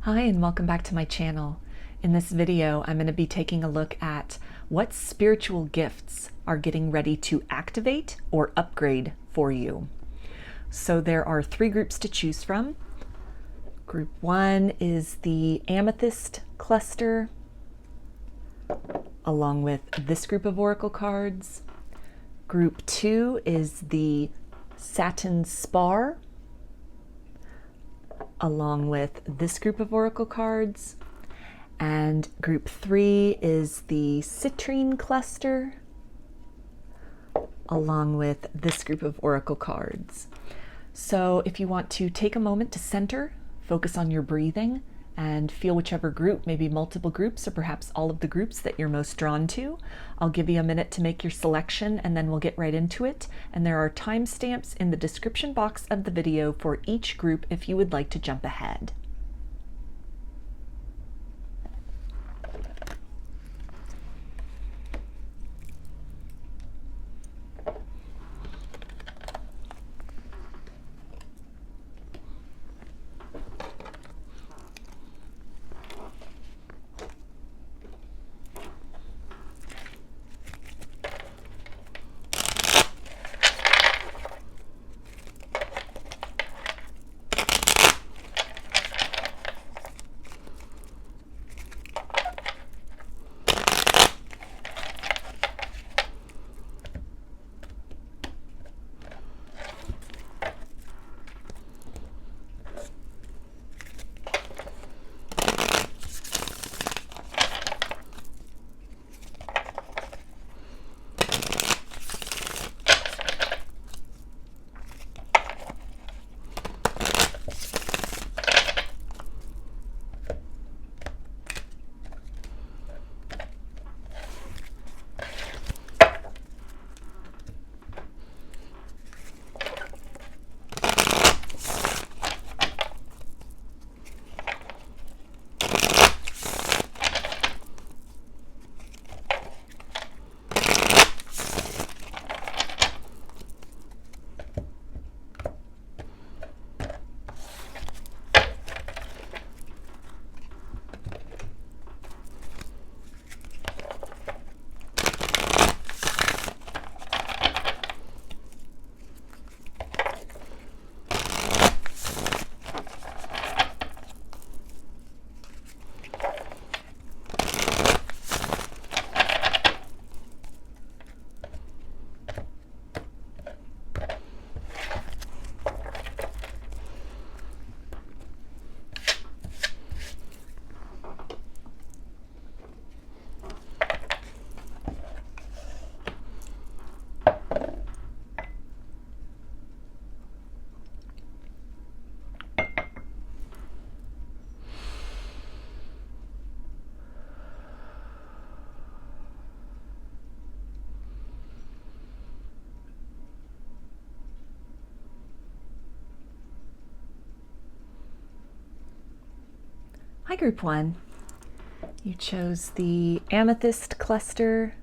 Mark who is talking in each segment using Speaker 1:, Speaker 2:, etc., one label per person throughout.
Speaker 1: Hi, and welcome back to my channel. In this video, I'm going to be taking a look at what spiritual gifts are getting ready to activate or upgrade for you. So there are three groups to choose from. Group 1 is the Amethyst cluster, along with this group of oracle cards. Group 2 is the Satin Spar, along with this group of oracle cards. And group 3 is the Citrine cluster, along with this group of oracle cards. So if you want to take a moment to center, focus on your breathing, and feel whichever group, maybe multiple groups or perhaps all of the groups that you're most drawn to, I'll give you a minute to make your selection and then we'll get right into it. And there are timestamps in the description box of the video for each group if you would like to jump ahead. Hi, Group 1. You chose the Amethyst cluster.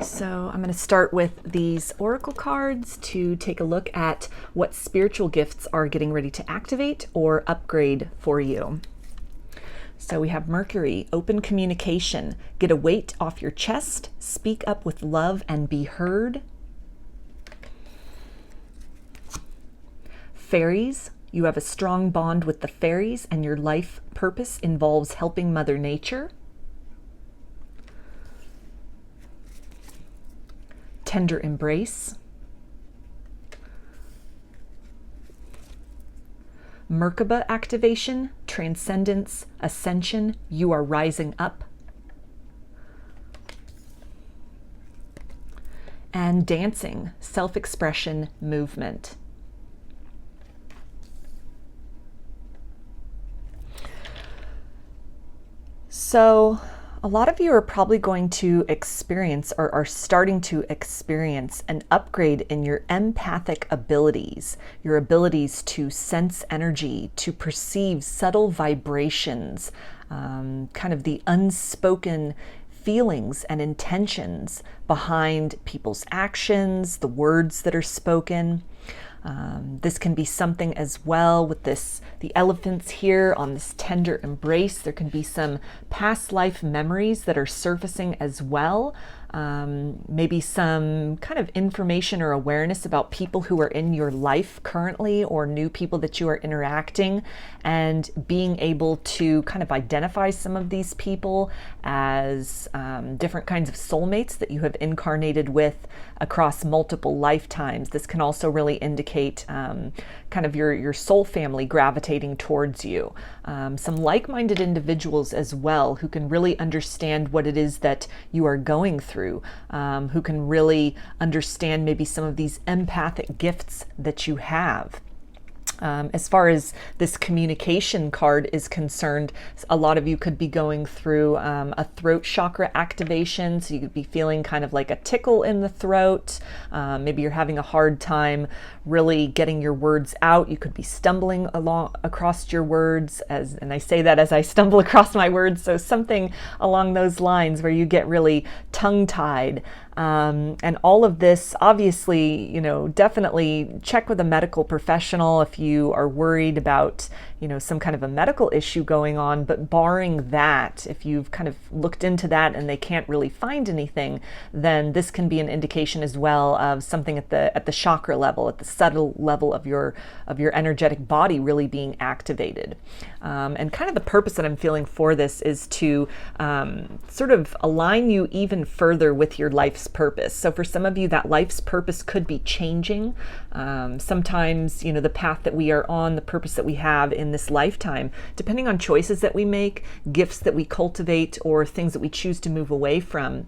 Speaker 1: So I'm going to start with these oracle cards to take a look at what spiritual gifts are getting ready to activate or upgrade for you. So we have Mercury, open communication, get a weight off your chest, speak up with love and be heard. Fairies, you have a strong bond with the fairies and your life purpose involves helping Mother Nature. Tender embrace. Merkaba activation, transcendence, ascension, you are rising up. And dancing, self-expression, movement. So a lot of you are probably going to experience or are starting to experience an upgrade in your empathic abilities, your abilities to sense energy, to perceive subtle vibrations, kind of the unspoken feelings and intentions behind people's actions, the words that are spoken. This can be something as well with the elephants here on this tender embrace. There can be some past life memories that are surfacing as well. Maybe some kind of information or awareness about people who are in your life currently, or new people that you are interacting, and being able to kind of identify some of these people as different kinds of soulmates that you have incarnated with across multiple lifetimes. This can also really indicate kind of your soul family gravitating towards you. Some like-minded individuals as well who can really understand what it is that you are going through, who can really understand maybe some of these empathic gifts that you have. As far as this communication card is concerned, a lot of you could be going through a throat chakra activation. So you could be feeling kind of like a tickle in the throat. Maybe you're having a hard time really getting your words out. You could be stumbling along across your words, and I say that as I stumble across my words. So something along those lines where you get really tongue-tied. And all of this, obviously, definitely check with a medical professional if you are worried about, some kind of a medical issue going on. But barring that, if you've kind of looked into that and they can't really find anything, then this can be an indication as well of something at the chakra level, at the subtle level of your energetic body really being activated. And kind of the purpose that I'm feeling for this is to sort of align you even further with your life's purpose. So for some of you, that life's purpose could be changing. Sometimes, the path that we are on, the purpose that we have in this lifetime, depending on choices that we make, gifts that we cultivate, or things that we choose to move away from,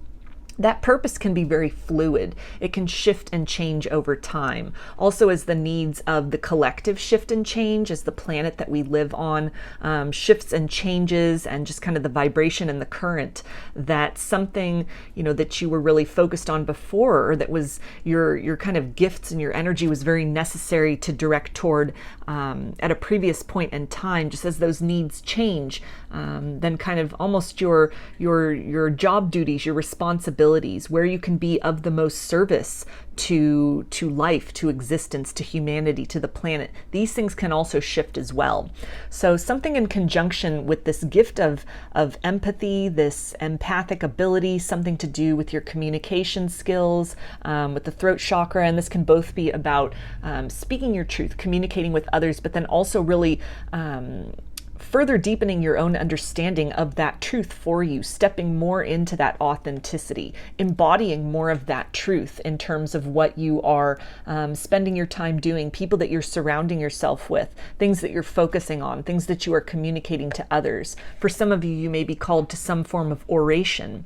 Speaker 1: that purpose can be very fluid. It can shift and change over time. Also, as the needs of the collective shift and change, as the planet that we live on shifts and changes, and just kind of the vibration and the current, that something, that you were really focused on before, or that was your kind of gifts and your energy was very necessary to direct toward at a previous point in time, just as those needs change, then kind of almost your job duties, your responsibilities, where you can be of the most service to life, to existence, to humanity, to the planet. These things can also shift as well. So something in conjunction with this gift of empathy, this empathic ability, something to do with your communication skills, with the throat chakra, and this can both be about speaking your truth, communicating with others, but then also really further deepening your own understanding of that truth for you, stepping more into that authenticity, embodying more of that truth in terms of what you are spending your time doing, people that you're surrounding yourself with, things that you're focusing on, things that you are communicating to others. For some of you, you may be called to some form of oration.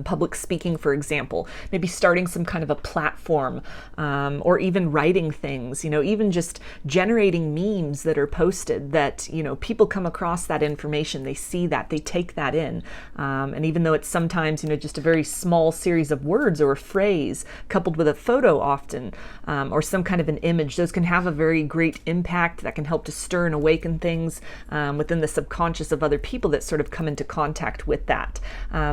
Speaker 1: Public speaking, for example, maybe starting some kind of a platform, or even writing things, even just generating memes that are posted that, people come across that information, they see that, they take that in. And even though it's sometimes, just a very small series of words or a phrase coupled with a photo often, or some kind of an image, those can have a very great impact that can help to stir and awaken things within the subconscious of other people that sort of come into contact with that.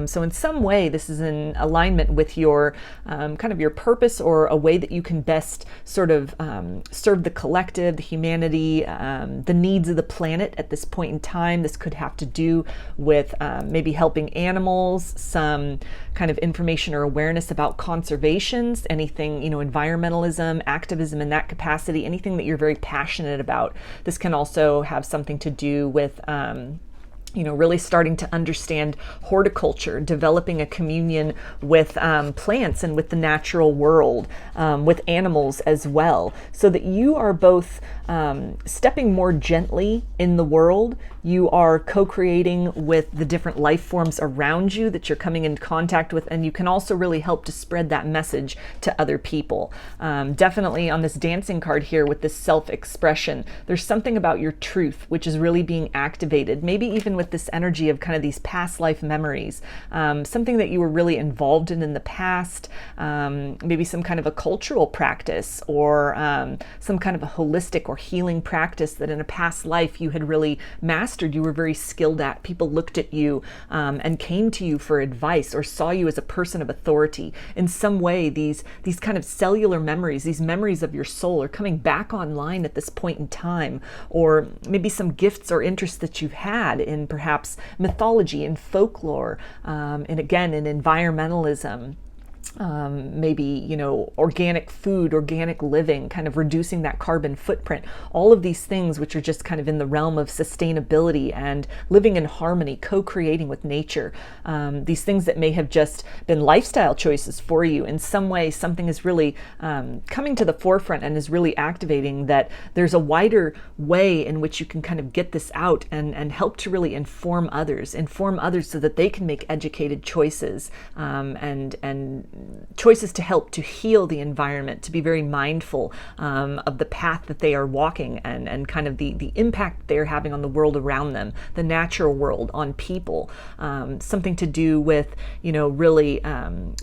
Speaker 1: So in some way, this is in alignment with your kind of your purpose, or a way that you can best sort of serve the collective, the humanity, the needs of the planet at this point in time. This could have to do with maybe helping animals, some kind of information or awareness about conservations, anything, environmentalism, activism in that capacity, anything that you're very passionate about. This can also have something to do with really starting to understand horticulture, developing a communion with plants and with the natural world, with animals as well, so that you are both stepping more gently in the world. You are co-creating with the different life forms around you that you're coming in contact with, and you can also really help to spread that message to other people. Definitely on this dancing card here with this self-expression, there's something about your truth which is really being activated, maybe even with with this energy of kind of these past life memories, something that you were really involved in the past, maybe some kind of a cultural practice or some kind of a holistic or healing practice that in a past life you had really mastered, you were very skilled at. People looked at you and came to you for advice or saw you as a person of authority. In some way, these kind of cellular memories, these memories of your soul are coming back online at this point in time, or maybe some gifts or interests that you've had in perhaps mythology and folklore, and again, in environmentalism. Maybe, you know, organic food, organic living, kind of reducing that carbon footprint, all of these things which are just kind of in the realm of sustainability and living in harmony, co-creating with nature. These things that may have just been lifestyle choices for you. In some way, something is really coming to the forefront and is really activating that there's a wider way in which you can kind of get this out and help to really inform others so that they can make educated choices, and choices to help to heal the environment, to be very mindful of the path that they are walking and kind of the impact they're having on the world around them, the natural world, on people. Something to do with, you know, really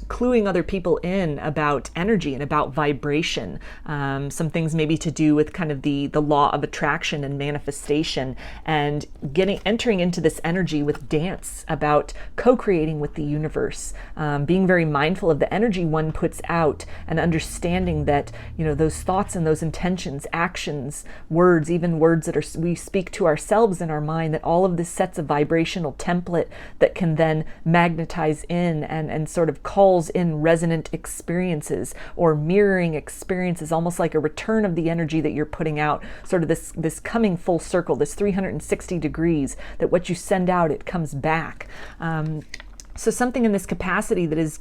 Speaker 1: cluing other people in about energy and about vibration. Some things maybe to do with kind of the law of attraction and manifestation, and entering into this energy with dance about co-creating with the universe, being very mindful of the energy one puts out and understanding that, you know, those thoughts and those intentions, actions, words, even words that we speak to ourselves in our mind, that all of this sets a vibrational template that can then magnetize in and sort of calls in resonant experiences or mirroring experiences, almost like a return of the energy that you're putting out, sort of this coming full circle, this 360 degrees, that what you send out, it comes back. So something in this capacity that is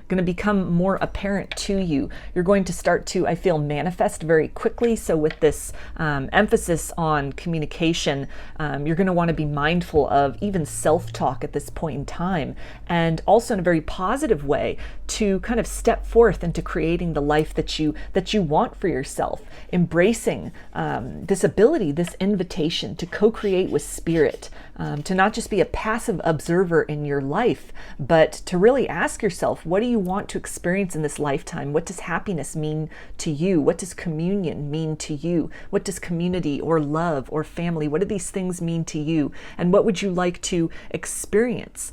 Speaker 1: going to become more apparent to you. You're going to start to, I feel, manifest very quickly. So with this emphasis on communication, you're going to want to be mindful of even self-talk at this point in time, and also in a very positive way to kind of step forth into creating the life that you want for yourself, embracing this ability, this invitation to co-create with spirit, to not just be a passive observer in your life, but to really ask yourself, what do you want to experience in this lifetime? What does happiness mean to you? What does communion mean to you? What does community or love or family, what do these things mean to you? And what would you like to experience?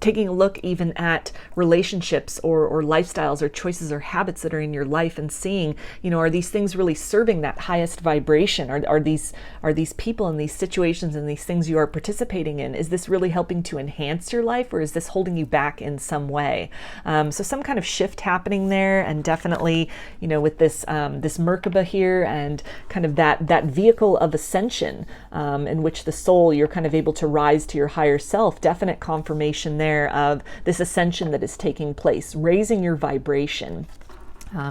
Speaker 1: Taking a look even at relationships or lifestyles or choices or habits that are in your life and seeing, you know, are these things really serving that highest vibration? Are these people and these situations and these things you are participating in, is this really helping to enhance your life, or is this holding you back in some way? So some kind of shift happening there, and definitely, you know, with this this Merkaba here and kind of that vehicle of ascension, in which the soul, you're kind of able to rise to your higher self. Definite confirmation there of this ascension that is taking place, raising your vibration.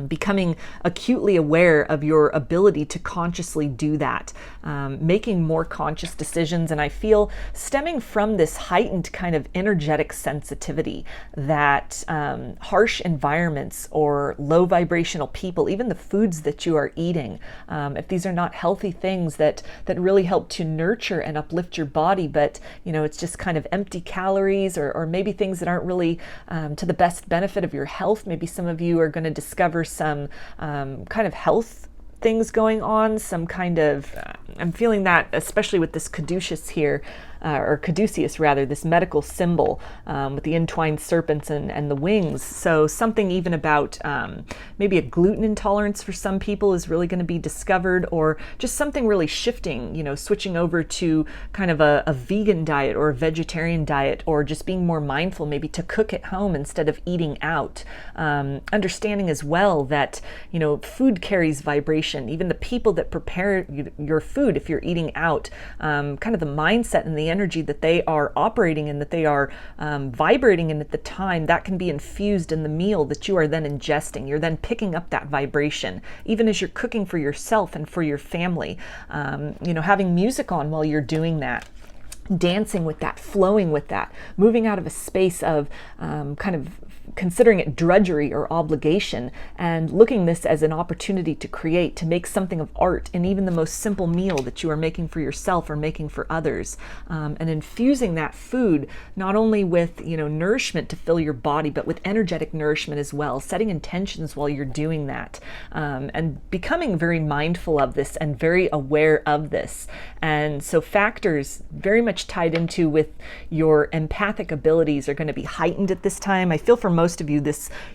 Speaker 1: Becoming acutely aware of your ability to consciously do that, making more conscious decisions. And I feel stemming from this heightened kind of energetic sensitivity that harsh environments or low vibrational people, even the foods that you are eating, if these are not healthy things that really help to nurture and uplift your body, but, you know, it's just kind of empty calories or maybe things that aren't really to the best benefit of your health. Maybe some of you are going to discover some kind of health things going on, some kind of, I'm feeling that especially with this caduceus here, or caduceus rather, this medical symbol with the entwined serpents and the wings. So something even about maybe a gluten intolerance for some people is really going to be discovered, or just something really shifting, you know, switching over to kind of a vegan diet or a vegetarian diet, or just being more mindful maybe to cook at home instead of eating out. Understanding as well that, you know, food carries vibration. Even the people that prepare your food, if you're eating out, kind of the mindset and the energy that they are operating in, that they are vibrating in at the time, that can be infused in the meal that you are then ingesting. You're then picking up that vibration, even as you're cooking for yourself and for your family. You know, having music on while you're doing that, dancing with that, flowing with that, moving out of a space of kind of considering it drudgery or obligation, and looking this as an opportunity to create, to make something of art in even the most simple meal that you are making for yourself or making for others, and infusing that food not only with, you know, nourishment to fill your body, but with energetic nourishment as well, setting intentions while you're doing that, and becoming very mindful of this and very aware of this. And so factors very much tied into with your empathic abilities are going to be heightened at this time. I feel for most of you,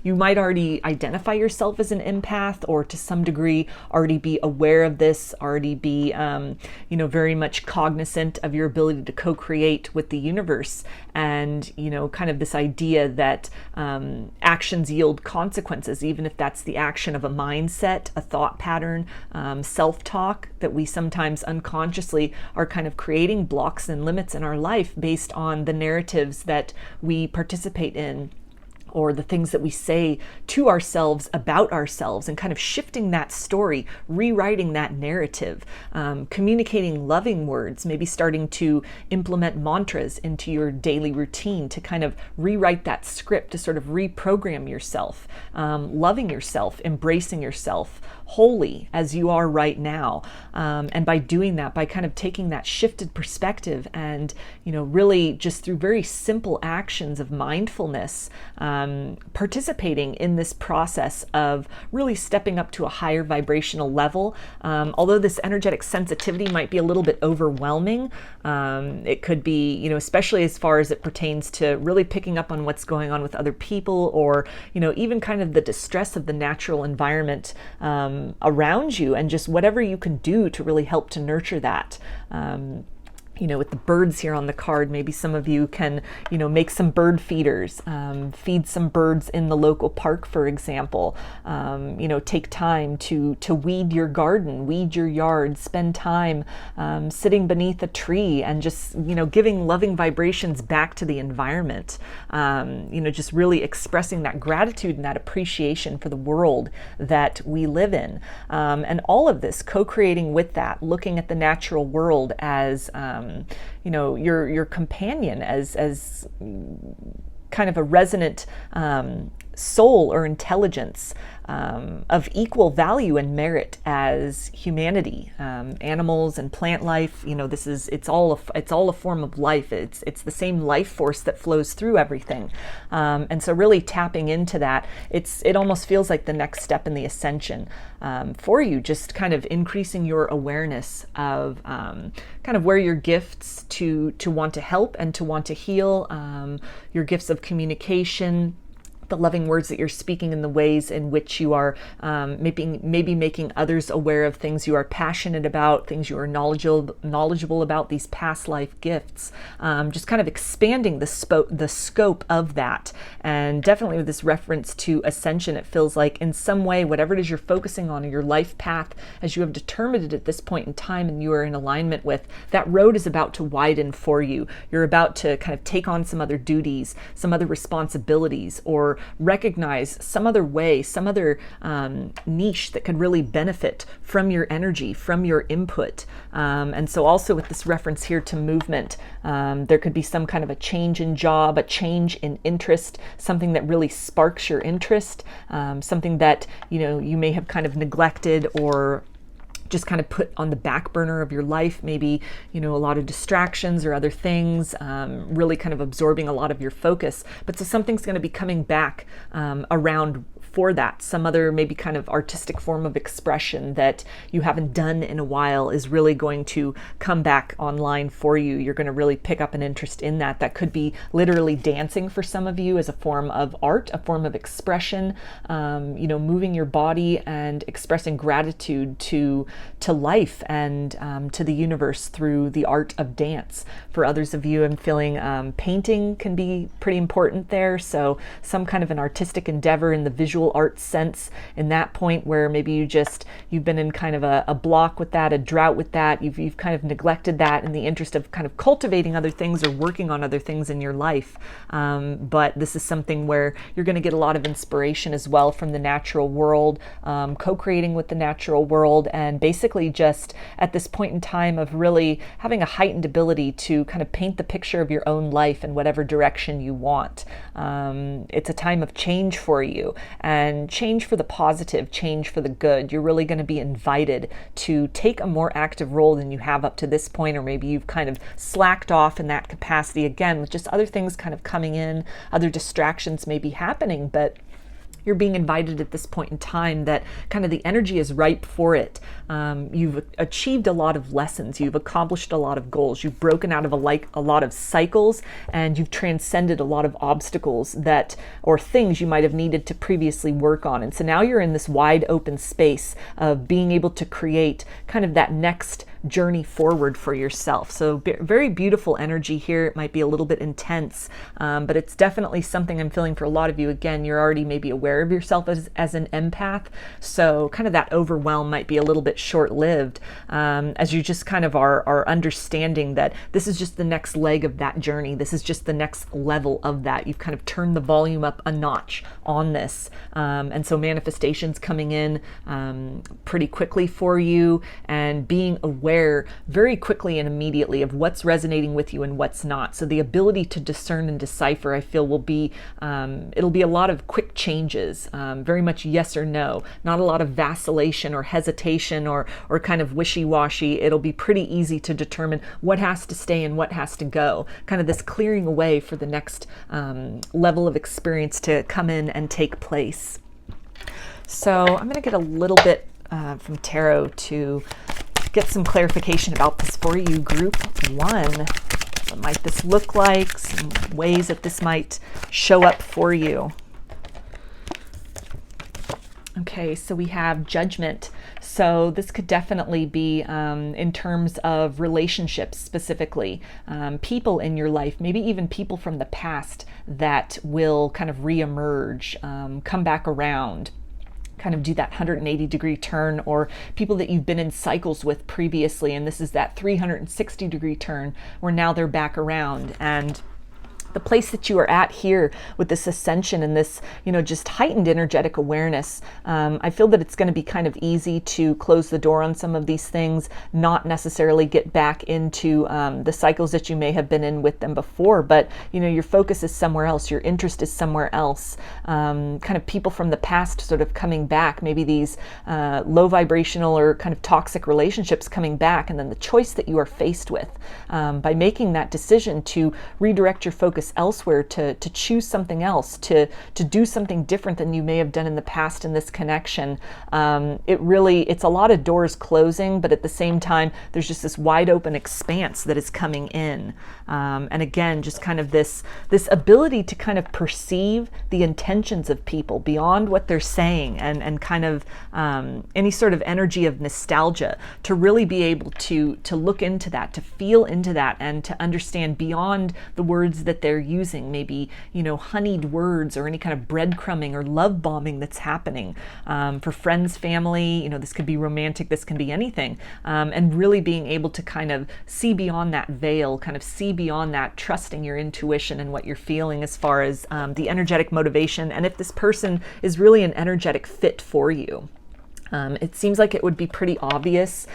Speaker 1: you might already identify yourself as an empath, or to some degree already be aware of this, already be you know, very much cognizant of your ability to co-create with the universe, and, you know, kind of this idea that actions yield consequences, even if that's the action of a mindset, a thought pattern, self-talk, that we sometimes unconsciously are kind of creating blocks and limits in our life based on the narratives that we participate in, or the things that we say to ourselves about ourselves, and kind of shifting that story, rewriting that narrative, communicating loving words, maybe starting to implement mantras into your daily routine to kind of rewrite that script, to sort of reprogram yourself, loving yourself, embracing yourself wholly as you are right now. And by doing that, by kind of taking that shifted perspective and, you know, really just through very simple actions of mindfulness, participating in this process of really stepping up to a higher vibrational level. Although this energetic sensitivity might be a little bit overwhelming, it could be, you know, especially as far as it pertains to really picking up on what's going on with other people, or, you know, even kind of the distress of the natural environment around you, and just whatever you can do to really help to nurture that. You know, with the birds here on the card, maybe some of you can, you know, make some bird feeders, feed some birds in the local park, for example. You know, take time to weed your garden, weed your yard, spend time sitting beneath a tree and just, you know, giving loving vibrations back to the environment. You know, just really expressing that gratitude and that appreciation for the world that we live in. And all of this, co-creating with that, looking at the natural world as, you know, your companion, as kind of a resonant soul or intelligence of equal value and merit as humanity, animals and plant life. You know, it's all a form of life. It's the same life force that flows through everything, and so really tapping into that, it almost feels like the next step in the ascension for you, just kind of increasing your awareness of kind of where your gifts to want to help and to want to heal, your gifts of communication, the loving words that you're speaking, in the ways in which you are maybe making others aware of things you are passionate about, things you are knowledgeable about, these past life gifts, just kind of expanding the scope of that. And definitely with this reference to ascension, it feels like in some way, whatever it is you're focusing on in your life path, as you have determined it at this point in time and you are in alignment with, that road is about to widen for you. You're about to kind of take on some other duties, some other responsibilities, or recognize some other way, some other niche that could really benefit from your energy, from your input. And so also with this reference here to movement, there could be some kind of a change in job, a change in interest, something that really sparks your interest, something that, you know, you may have kind of neglected or just kind of put on the back burner of your life, maybe, you know, a lot of distractions or other things, really kind of absorbing a lot of your focus. But so something's going to be coming back around for that. Some other maybe kind of artistic form of expression that you haven't done in a while is really going to come back online for you. You're going to really pick up an interest in that. That could be literally dancing for some of you as a form of art, a form of expression, you know, moving your body and expressing gratitude to life and to the universe through the art of dance. For others of you, I'm feeling painting can be pretty important there. So some kind of an artistic endeavor in the visual art sense, in that point where maybe you've been in kind of a block with that, a drought with that, you've kind of neglected that in the interest of kind of cultivating other things or working on other things in your life. But this is something where you're going to get a lot of inspiration as well from the natural world, co-creating with the natural world, and basically just at this point in time of really having a heightened ability to kind of paint the picture of your own life in whatever direction you want. It's a time of change for you, and change for the positive, change for the good. You're really going to be invited to take a more active role than you have up to this point, or maybe you've kind of slacked off in that capacity again with just other things kind of coming in, other distractions may be happening, but you're being invited at this point in time that kind of the energy is ripe for it. You've achieved a lot of lessons. You've accomplished a lot of goals. You've broken out of a lot of cycles, and you've transcended a lot of obstacles or things you might have needed to previously work on. And so now you're in this wide open space of being able to create kind of that next journey forward for yourself. So very beautiful energy here. It might be a little bit intense, but it's definitely something I'm feeling for a lot of you. Again, you're already maybe aware of yourself as an empath, so kind of that overwhelm might be a little bit short-lived, as you just kind of are understanding that this is just the next leg of that journey. This is just the next level of that. You've kind of turned the volume up a notch on this, and so manifestations coming in pretty quickly for you, and being aware very quickly and immediately of what's resonating with you and what's not. So the ability to discern and decipher, I feel, will be it'll be a lot of quick changes, very much yes or no, not a lot of vacillation or hesitation or kind of wishy-washy. It'll be pretty easy to determine what has to stay and what has to go, kind of this clearing away for the next level of experience to come in and take place. So I'm going to get a little bit from tarot to get some clarification about this for you, group one. What might this look like? Some ways that this might show up for you. Okay, so we have judgment. So this could definitely be in terms of relationships specifically, people in your life, maybe even people from the past that will kind of reemerge, come back around, kind of do that 180-degree turn, or people that you've been in cycles with previously, and this is that 360-degree turn where now they're back around. And the place that you are at here with this ascension and this, just heightened energetic awareness, I feel that it's going to be kind of easy to close the door on some of these things, not necessarily get back into the cycles that you may have been in with them before, but your focus is somewhere else, your interest is somewhere else, kind of people from the past sort of coming back, maybe these low vibrational or kind of toxic relationships coming back, and then the choice that you are faced with by making that decision to redirect your focus elsewhere, to choose something else, to do something different than you may have done in the past in this connection. It's a lot of doors closing, but at the same time, there's just this wide open expanse that is coming in. And again, just kind of this ability to kind of perceive the intentions of people beyond what they're saying, and kind of any sort of energy of nostalgia, to really be able to look into that, to feel into that, and to understand beyond the words that they're using, maybe honeyed words or any kind of breadcrumbing or love bombing that's happening for friends, family. This could be romantic, this can be anything, and really being able to kind of see beyond that veil, kind of see beyond that, trusting your intuition and what you're feeling as far as the energetic motivation, and if this person is really an energetic fit for you. It seems like it would be pretty obvious,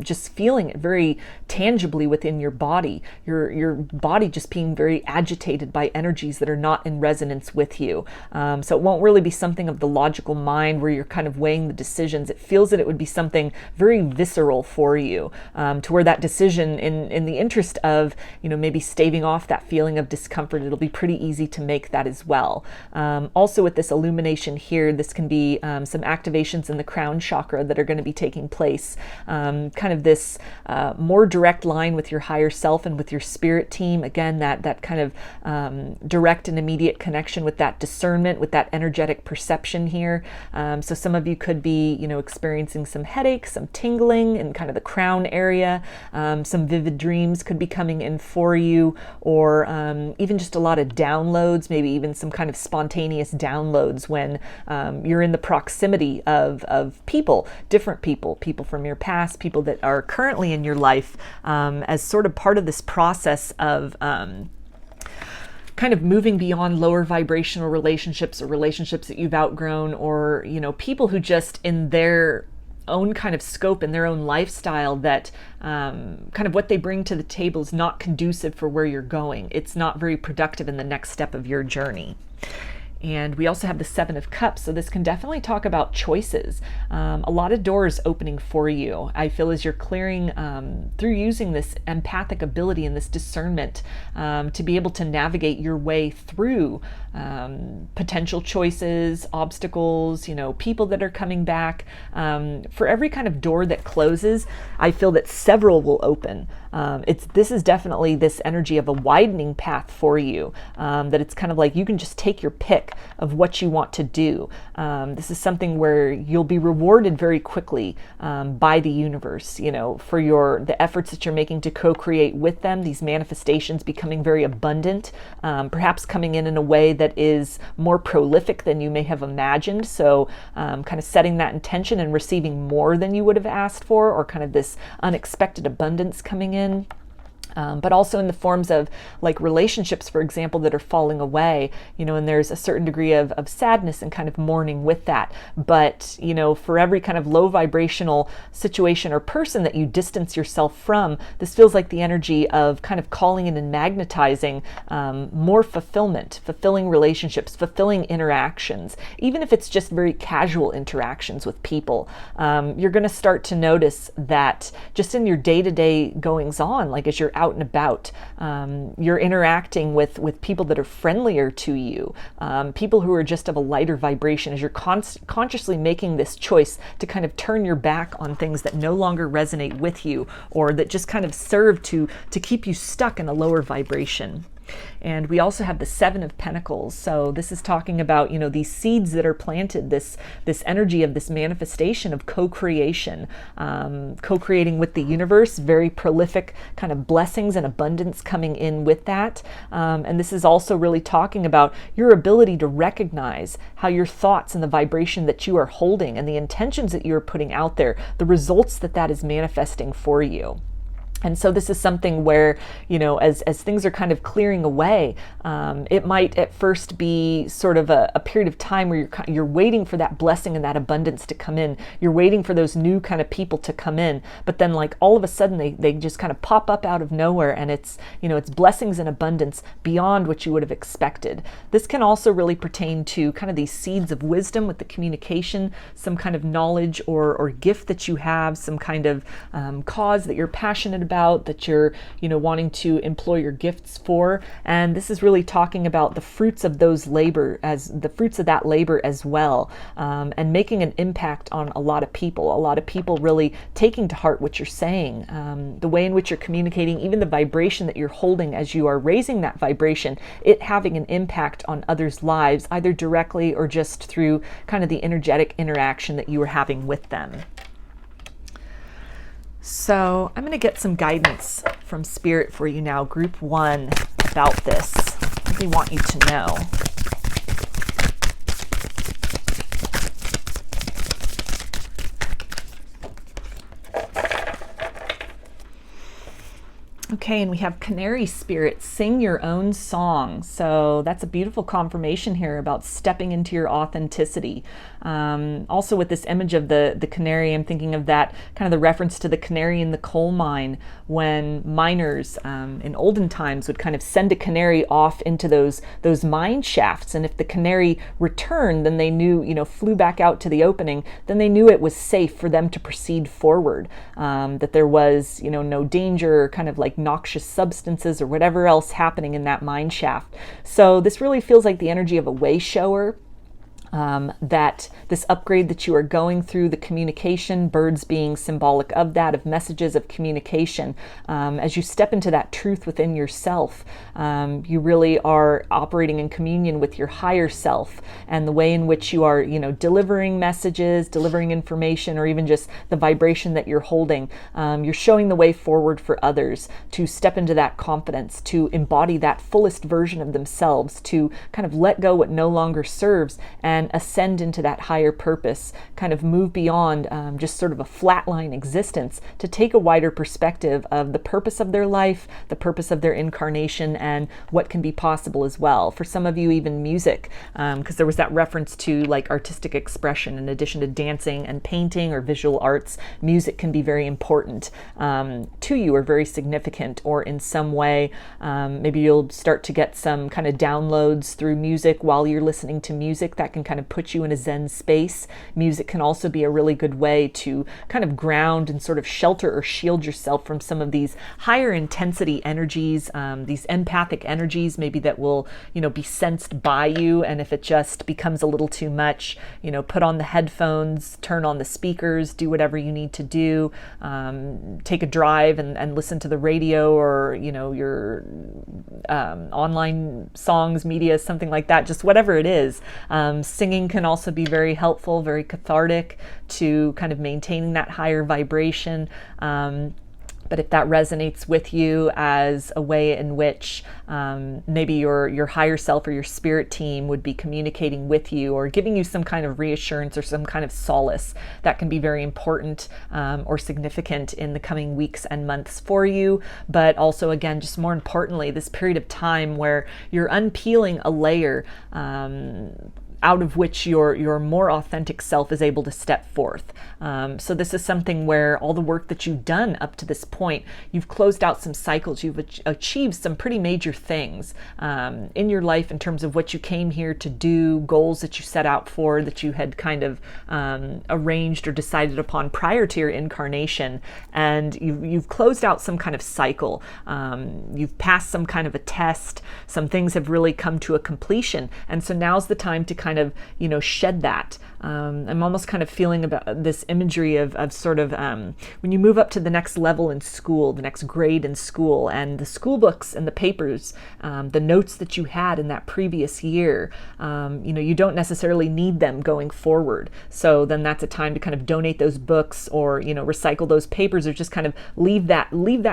Speaker 1: just feeling it very tangibly within your body, your body just being very agitated by energies that are not in resonance with you. So it won't really be something of the logical mind where you're kind of weighing the decisions. It feels that it would be something very visceral for you, to where that decision, in the interest of maybe staving off that feeling of discomfort, it'll be pretty easy to make that as well. Also with this illumination here, this can be some activations in the crown chakra that are going to be taking place, kind of this more direct line with your higher self and with your spirit team. Again, that kind of direct and immediate connection with that discernment, with that energetic perception here. So some of you could be experiencing some headaches, some tingling in kind of the crown area, some vivid dreams could be coming in for you, or even just a lot of downloads, maybe even some kind of spontaneous downloads when you're in the proximity of people, different people from your past, people that are currently in your life, as sort of part of this process of kind of moving beyond lower vibrational relationships or relationships that you've outgrown, or people who just in their own kind of scope and their own lifestyle that kind of what they bring to the table is not conducive for where you're going. It's not very productive in the next step of your journey. And we also have the Seven of Cups, so this can definitely talk about choices. A lot of doors opening for you, I feel, as you're clearing through using this empathic ability and this discernment to be able to navigate your way through potential choices, obstacles, people that are coming back. For every kind of door that closes, I feel that several will open. This is definitely this energy of a widening path for you, that it's kind of like you can just take your pick of what you want to do. This is something where you'll be rewarded very quickly by the universe, for the efforts that you're making to co-create with them, these manifestations becoming very abundant, perhaps coming in a way that is more prolific than you may have imagined. So kind of setting that intention and receiving more than you would have asked for, or kind of this unexpected abundance coming in. But also in the forms of like relationships, for example, that are falling away, and there's a certain degree of sadness and kind of mourning with that. But, for every kind of low vibrational situation or person that you distance yourself from, this feels like the energy of kind of calling in and magnetizing more fulfilling relationships, fulfilling interactions, even if it's just very casual interactions with people. You're going to start to notice that just in your day-to-day goings on, like as you're out and about, you're interacting with people that are friendlier to you, people who are just of a lighter vibration, as you're consciously making this choice to kind of turn your back on things that no longer resonate with you, or that just kind of serve to keep you stuck in a lower vibration. And we also have the Seven of Pentacles. So this is talking about, these seeds that are planted, this energy of this manifestation of co-creation, co-creating with the universe, very prolific kind of blessings and abundance coming in with that. And this is also really talking about your ability to recognize how your thoughts and the vibration that you are holding and the intentions that you're putting out there, the results that is manifesting for you. And so this is something where, as things are kind of clearing away, it might at first be sort of a period of time where you're waiting for that blessing and that abundance to come in. You're waiting for those new kind of people to come in. But then like all of a sudden they just kind of pop up out of nowhere, and it's blessings and abundance beyond what you would have expected. This can also really pertain to kind of these seeds of wisdom with the communication, some kind of knowledge or gift that you have, some kind of cause that you're passionate about, that you're wanting to employ your gifts for. And this is really talking about the fruits of that labor as well, and making an impact on a lot of people really taking to heart what you're saying, the way in which you're communicating, even the vibration that you're holding as you are raising that vibration, it having an impact on others' lives, either directly or just through kind of the energetic interaction that you are having with them. So I'm going to get some guidance from Spirit for you now, Group 1, about this. I really want you to know. Okay, and we have Canary Spirit, sing your own song. So that's a beautiful confirmation here about stepping into your authenticity. Also with this image of the canary, I'm thinking of that kind of the reference to the canary in the coal mine, when miners in olden times would kind of send a canary off into those mine shafts. And if the canary returned, then they knew, flew back out to the opening, then they knew it was safe for them to proceed forward, that there was, no danger, kind of like noxious substances or whatever else happening in that mine shaft. So this really feels like the energy of a way shower. That this upgrade that you are going through, the communication, birds being symbolic of that, of messages of communication, as you step into that truth within yourself, you really are operating in communion with your higher self, and the way in which you are, delivering messages, delivering information, or even just the vibration that you're holding. You're showing the way forward for others to step into that confidence, to embody that fullest version of themselves, to kind of let go what no longer serves, and and ascend into that higher purpose, kind of move beyond just sort of a flatline existence, to take a wider perspective of the purpose of their life, the purpose of their incarnation, and what can be possible as well. For some of you, even music, because there was that reference to like artistic expression. In addition to dancing and painting or visual arts, music can be very important to you, or very significant, or in some way, maybe you'll start to get some kind of downloads through music while you're listening to music that can kind of put you in a Zen space. Music can also be a really good way to kind of ground and sort of shelter or shield yourself from some of these higher intensity energies, these empathic energies maybe that will, be sensed by you. And if it just becomes a little too much, put on the headphones, turn on the speakers, do whatever you need to do, take a drive and listen to the radio, or, your online songs, media, something like that, just whatever it is. Singing can also be very helpful, very cathartic to kind of maintaining that higher vibration. But if that resonates with you as a way in which maybe your higher self or your spirit team would be communicating with you or giving you some kind of reassurance or some kind of solace, that can be very important or significant in the coming weeks and months for you. But also, again, just more importantly, this period of time where you're unpeeling a layer out of which your more authentic self is able to step forth. So this is something where all the work that you've done up to this point, you've closed out some cycles, you've achieved some pretty major things in your life in terms of what you came here to do, goals that you set out for, that you had kind of arranged or decided upon prior to your incarnation. And you've closed out some kind of cycle. You've passed some kind of a test. Some things have really come to a completion. And so now's the time to kind of, shed that. I'm almost kind of feeling about this imagery of sort of when you move up to the next level in school, the next grade in school, and the school books and the papers, the notes that you had in that previous year, you don't necessarily need them going forward. So then that's a time to kind of donate those books, or, recycle those papers, or just kind of leave that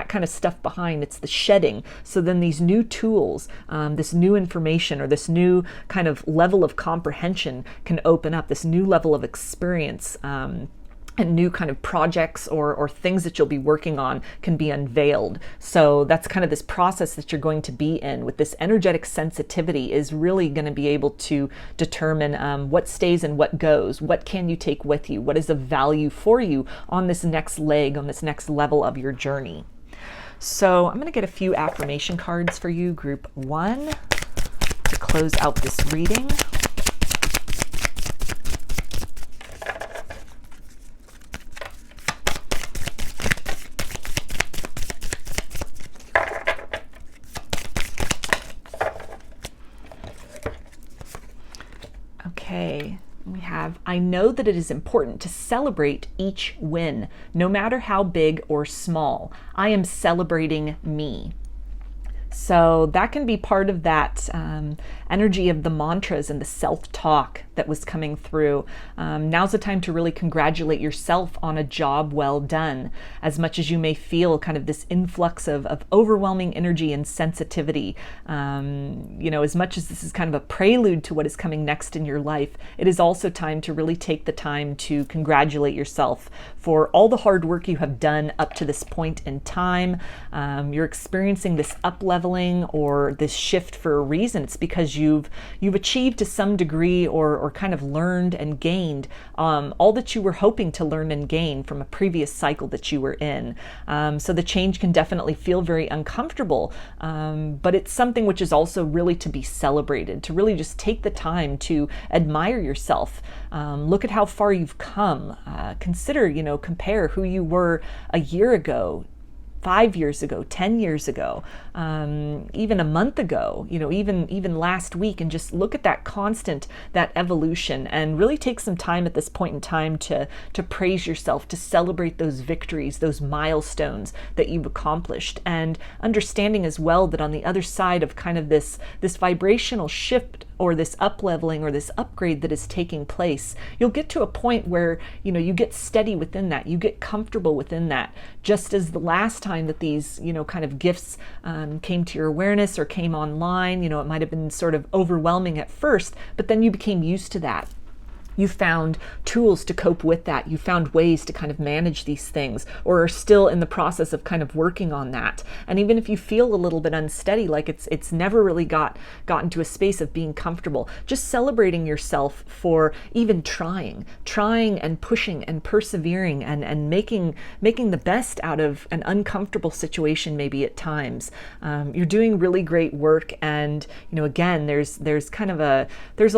Speaker 1: kind of stuff behind. It's the shedding. So then these new tools, this new information, or this new kind of level of comprehension can open up, this new level of experience, and new kind of projects or things that you'll be working on can be unveiled. So that's kind of this process that you're going to be in with this energetic sensitivity, is really going to be able to determine what stays and what goes. What can you take with you? What is of value for you on this next leg, on this next level of your journey? So I'm going to get a few affirmation cards for you, group 1, to close out this reading. Okay, we have, I know that it is important to celebrate each win, no matter how big or small. I am celebrating me. So that can be part of that energy of the mantras and the self-talk that was coming through. Now's the time to really congratulate yourself on a job well done, as much as you may feel kind of this influx of overwhelming energy and sensitivity. As much as this is kind of a prelude to what is coming next in your life, it is also time to really take the time to congratulate yourself for all the hard work you have done up to this point in time. You're experiencing this up-leveling or this shift for a reason. It's because you've achieved to some degree or kind of learned and gained all that you were hoping to learn and gain from a previous cycle that you were in. So the change can definitely feel very uncomfortable, but it's something which is also really to be celebrated, to really just take the time to admire yourself. Look at how far you've come. Consider, compare who you were a year ago, 5 years ago, 10 years ago, even a month ago, even last week, and just look at that constant, that evolution, and really take some time at this point in time to praise yourself, to celebrate those victories, those milestones that you've accomplished, and understanding as well that on the other side of kind of this vibrational shift or this up-leveling or this upgrade that is taking place, you'll get to a point where, you get steady within that, you get comfortable within that, just as the last time that these, kind of gifts came to your awareness or came online, it might have been sort of overwhelming at first, but then you became used to that. You found tools to cope with that. You found ways to kind of manage these things, or are still in the process of kind of working on that. And even if you feel a little bit unsteady, like it's never really gotten to a space of being comfortable, just celebrating yourself for even trying and pushing and persevering and making the best out of an uncomfortable situation maybe at times. You're doing really great work, and again, there's kind of a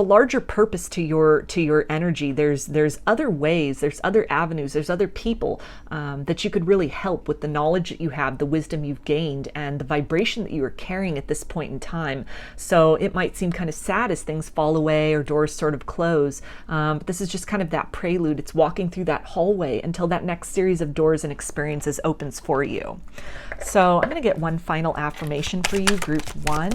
Speaker 1: larger purpose to your energy. There's other ways, there's other avenues, there's other people that you could really help with the knowledge that you have, the wisdom you've gained, and the vibration that you are carrying at this point in time. So it might seem kind of sad as things fall away or doors sort of close, but this is just kind of that prelude. It's walking through that hallway until that next series of doors and experiences opens for you. So I'm going to get one final affirmation for you, group 1.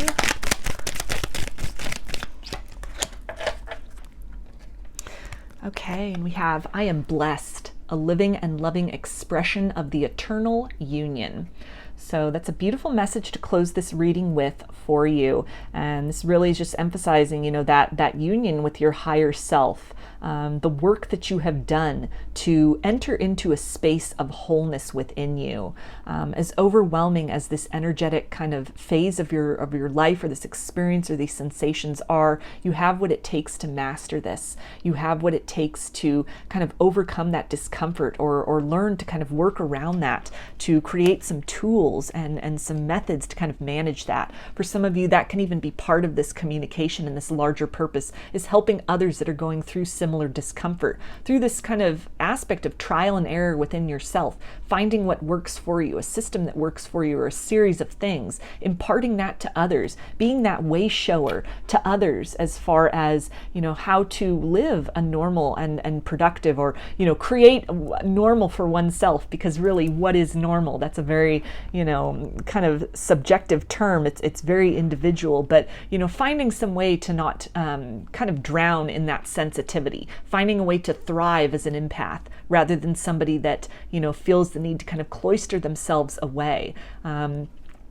Speaker 1: Okay, and we have, I am blessed, a living and loving expression of the eternal union. So that's a beautiful message to close this reading with for you. And this really is just emphasizing, that union with your higher self, the work that you have done to enter into a space of wholeness within you. As overwhelming as this energetic kind of phase of your life, or this experience, or these sensations are, you have what it takes to master this. You have what it takes to kind of overcome that discomfort, or learn to kind of work around that, to create some tools and some methods to kind of manage that. For some of you, that can even be part of this communication, and this larger purpose is helping others that are going through similar discomfort, through this kind of aspect of trial and error within yourself, finding what works for you, a system that works for you, or a series of things, imparting that to others, being that way shower to others as far as, how to live a normal and productive, or, create normal for oneself, because really, what is normal? That's a very, kind of subjective term. It's very individual, but, finding some way to not kind of drown in that sensitivity, finding a way to thrive as an empath rather than somebody that, feels the need to kind of cloister themselves away.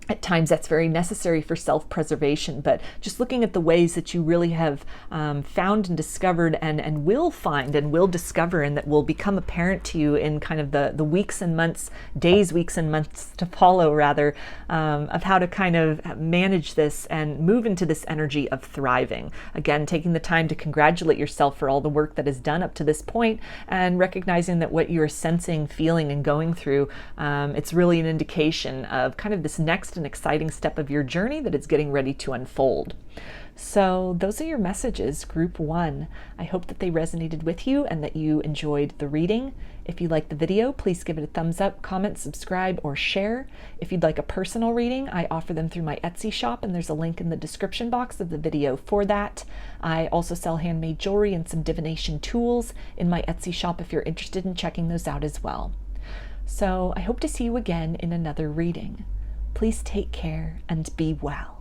Speaker 1: At times that's very necessary for self-preservation, but just looking at the ways that you really have found and discovered and will find and will discover, and that will become apparent to you in kind of the weeks and months, weeks and months to follow, rather, of how to kind of manage this and move into this energy of thriving. Again, taking the time to congratulate yourself for all the work that is done up to this point, and recognizing that what you're sensing, feeling, and going through, it's really an indication of kind of this next an exciting step of your journey that is getting ready to unfold. So those are your messages, group 1. I hope that they resonated with you and that you enjoyed the reading. If you liked the video, please give it a thumbs up, comment, subscribe, or share. If you'd like a personal reading, I offer them through my Etsy shop, and there's a link in the description box of the video for that. I also sell handmade jewelry and some divination tools in my Etsy shop if you're interested in checking those out as well. So I hope to see you again in another reading. Please take care and be well.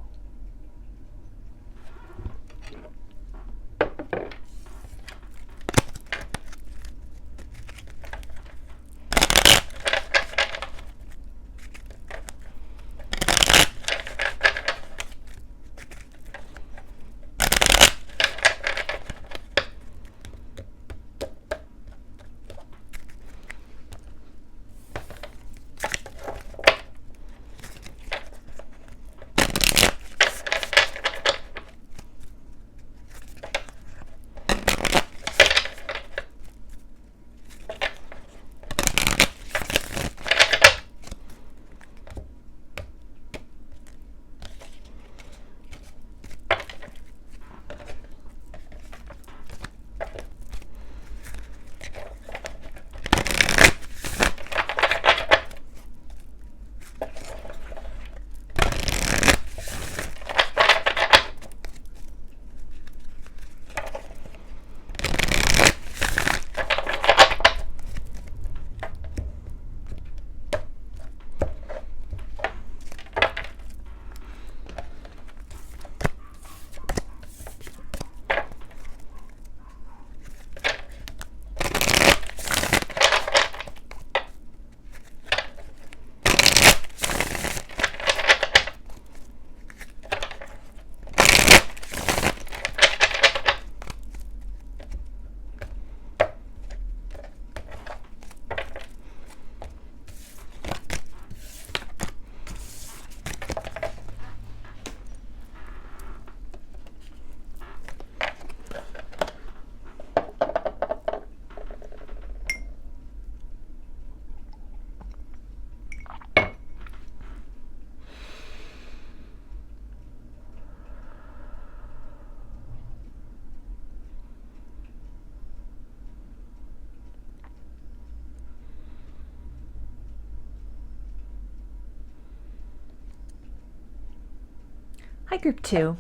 Speaker 1: Hi, group 2.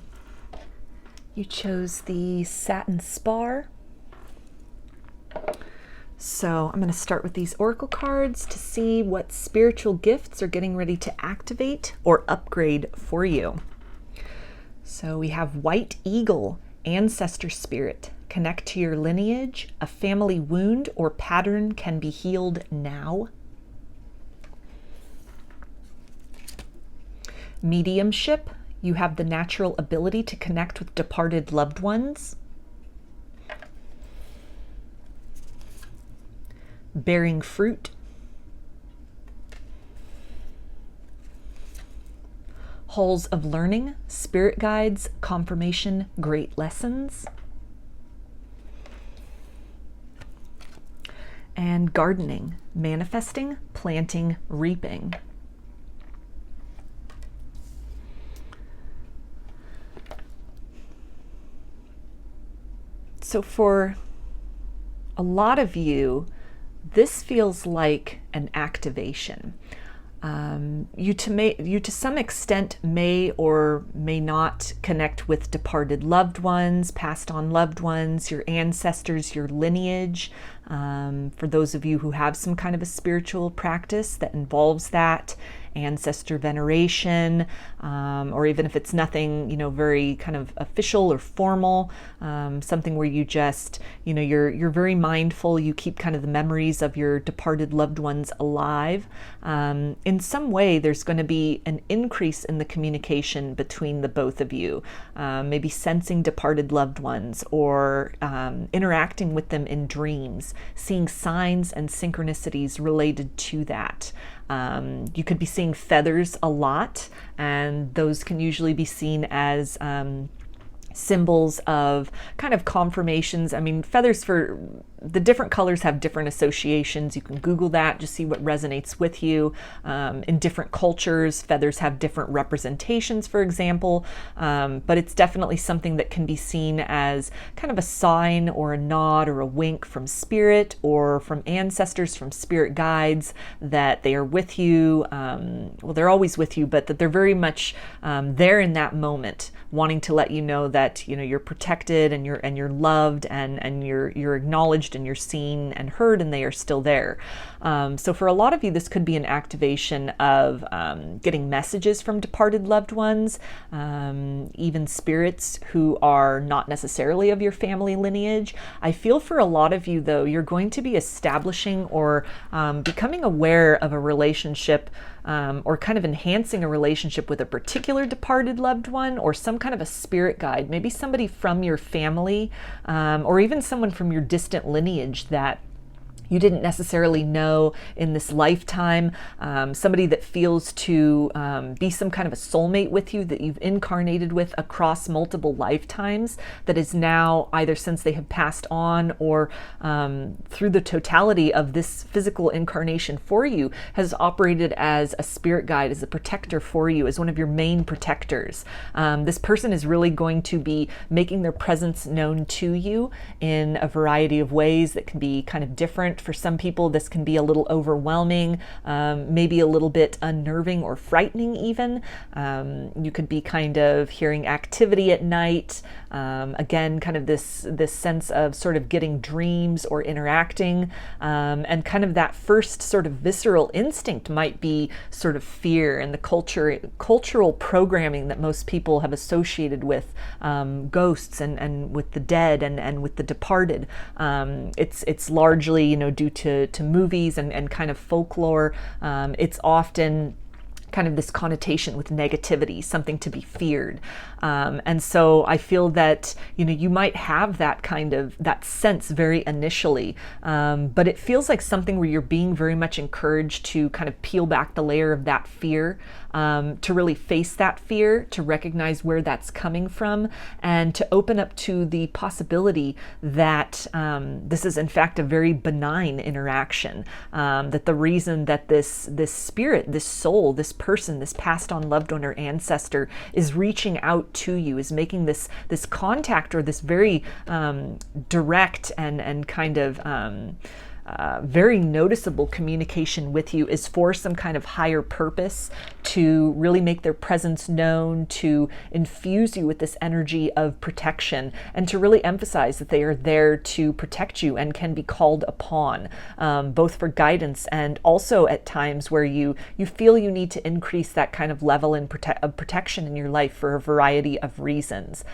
Speaker 1: You chose the Satin Spar. So I'm going to start with these oracle cards to see what spiritual gifts are getting ready to activate or upgrade for you. So we have White Eagle, Ancestor Spirit. Connect to your lineage. A family wound or pattern can be healed now. Mediumship. You have the natural ability to connect with departed loved ones. Bearing fruit. Halls of learning, spirit guides, confirmation, great lessons. And gardening, manifesting, planting, reaping. So for a lot of you, this feels like an activation. You to some extent may or may not connect with departed loved ones, passed on loved ones, your ancestors, your lineage. For those of you who have some kind of a spiritual practice that involves that, ancestor veneration, or even if it's nothing, very kind of official or formal, something where you just, you're very mindful, you keep kind of the memories of your departed loved ones alive. In some way, there's going to be an increase in the communication between the both of you, maybe sensing departed loved ones or interacting with them in dreams, seeing signs and synchronicities related to that. You could be seeing feathers a lot, and those can usually be seen as symbols of kind of confirmations. I mean, feathers for the different colors have different associations. You can Google that, just see what resonates with you. In different cultures, feathers have different representations, for example, but it's definitely something that can be seen as kind of a sign or a nod or a wink from spirit or from ancestors, from spirit guides, that they are with you. Well, they're always with you, but that they're very much there in that moment, wanting to let you know that you're protected and you're loved and you're acknowledged and you're seen and heard, and they are still there. So for a lot of you, this could be an activation of getting messages from departed loved ones, even spirits who are not necessarily of your family lineage. I feel for a lot of you, though, you're going to be establishing or becoming aware of a relationship, or kind of enhancing a relationship with a particular departed loved one or some kind of a spirit guide, maybe somebody from your family, or even someone from your distant lineage that you didn't necessarily know in this lifetime, somebody that feels to be some kind of a soulmate with you that you've incarnated with across multiple lifetimes, that is now either since they have passed on or through the totality of this physical incarnation for you has operated as a spirit guide, as a protector for you, as one of your main protectors. This person is really going to be making their presence known to you in a variety of ways that can be kind of different. For some people, this can be a little overwhelming, maybe a little bit unnerving or frightening even. You could be kind of hearing activity at night. Again, kind of this sense of sort of getting dreams or interacting. And kind of that first sort of visceral instinct might be sort of fear and the cultural programming that most people have associated with ghosts and with the dead and with the departed. It's largely, due to movies and kind of folklore. It's often kind of this connotation with negativity, something to be feared. And so I feel that, you might have that kind of, that sense very initially, but it feels like something where you're being very much encouraged to kind of peel back the layer of that fear, to really face that fear, to recognize where that's coming from, and to open up to the possibility that this is in fact a very benign interaction, that the reason that this spirit, this soul, this person, this passed on loved one or ancestor is reaching out to you, is making this contact, or this very direct and kind of very noticeable communication with you is for some kind of higher purpose, to really make their presence known, to infuse you with this energy of protection, and to really emphasize that they are there to protect you and can be called upon, both for guidance and also at times where you feel you need to increase that kind of level of protection in your life for a variety of reasons.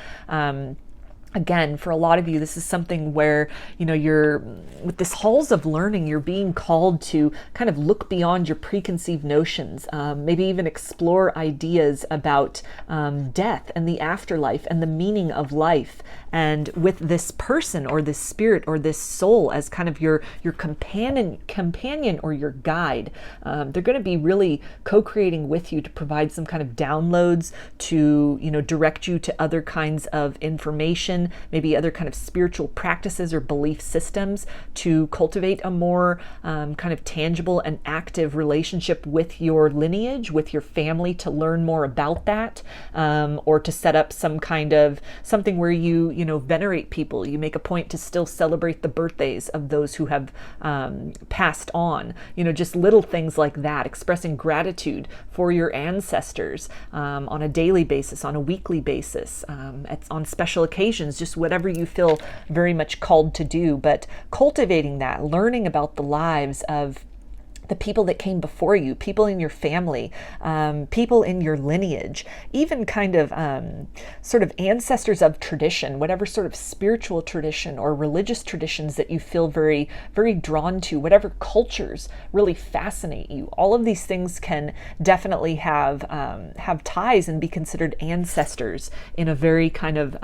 Speaker 1: Again, for a lot of you, this is something where, you're with this halls of learning, you're being called to kind of look beyond your preconceived notions, maybe even explore ideas about death and the afterlife and the meaning of life. And with this person or this spirit or this soul as kind of your companion or your guide, they're going to be really co-creating with you to provide some kind of downloads, to direct you to other kinds of information, maybe other kind of spiritual practices or belief systems, to cultivate a more kind of tangible and active relationship with your lineage, with your family, to learn more about that, or to set up some kind of something where you venerate people. You make a point to still celebrate the birthdays of those who have passed on, just little things like that, expressing gratitude for your ancestors on a daily basis, on a weekly basis, on special occasions, just whatever you feel very much called to do. But cultivating that, learning about the lives of the people that came before you, people in your family, people in your lineage, even kind of sort of ancestors of tradition, whatever sort of spiritual tradition or religious traditions that you feel very, very drawn to, whatever cultures really fascinate you. All of these things can definitely have ties and be considered ancestors in a very kind of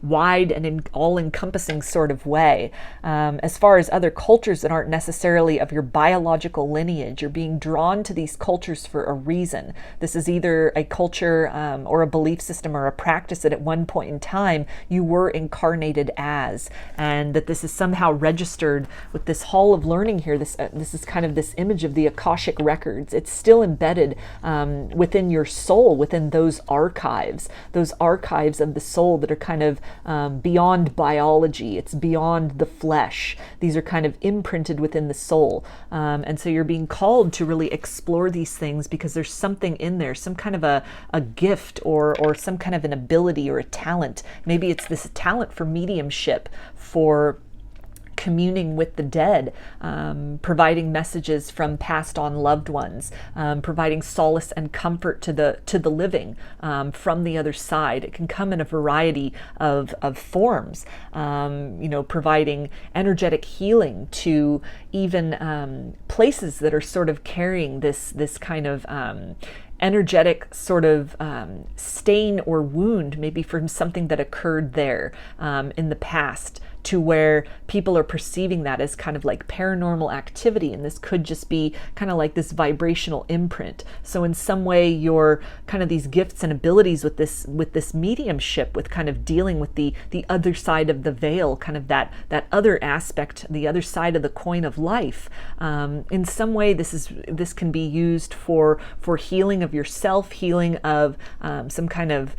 Speaker 1: wide and all-encompassing sort of way. As far as other cultures that aren't necessarily of your biological lineage, you're being drawn to these cultures for a reason. This is either a culture or a belief system or a practice that at one point in time you were incarnated as, and that this is somehow registered with this hall of learning here. This is kind of this image of the Akashic records. It's still embedded within your soul, within those archives of the soul that are kind of beyond biology. It's beyond the flesh. These are kind of imprinted within the soul, and so you're being called to really explore these things because there's something in there, some kind of a gift or some kind of an ability or a talent. Maybe it's this talent for mediumship, for communing with the dead, providing messages from passed on loved ones, providing solace and comfort to the living from the other side. It can come in a variety of forms, providing energetic healing to even places that are sort of carrying this kind of energetic sort of stain or wound, maybe from something that occurred there in the past, to where people are perceiving that as kind of like paranormal activity, and this could just be kind of like this vibrational imprint. So in some way, your kind of these gifts and abilities with this mediumship, with kind of dealing with the other side of the veil, kind of that other aspect, the other side of the coin of life. In some way, this can be used for healing of yourself, healing of some kind of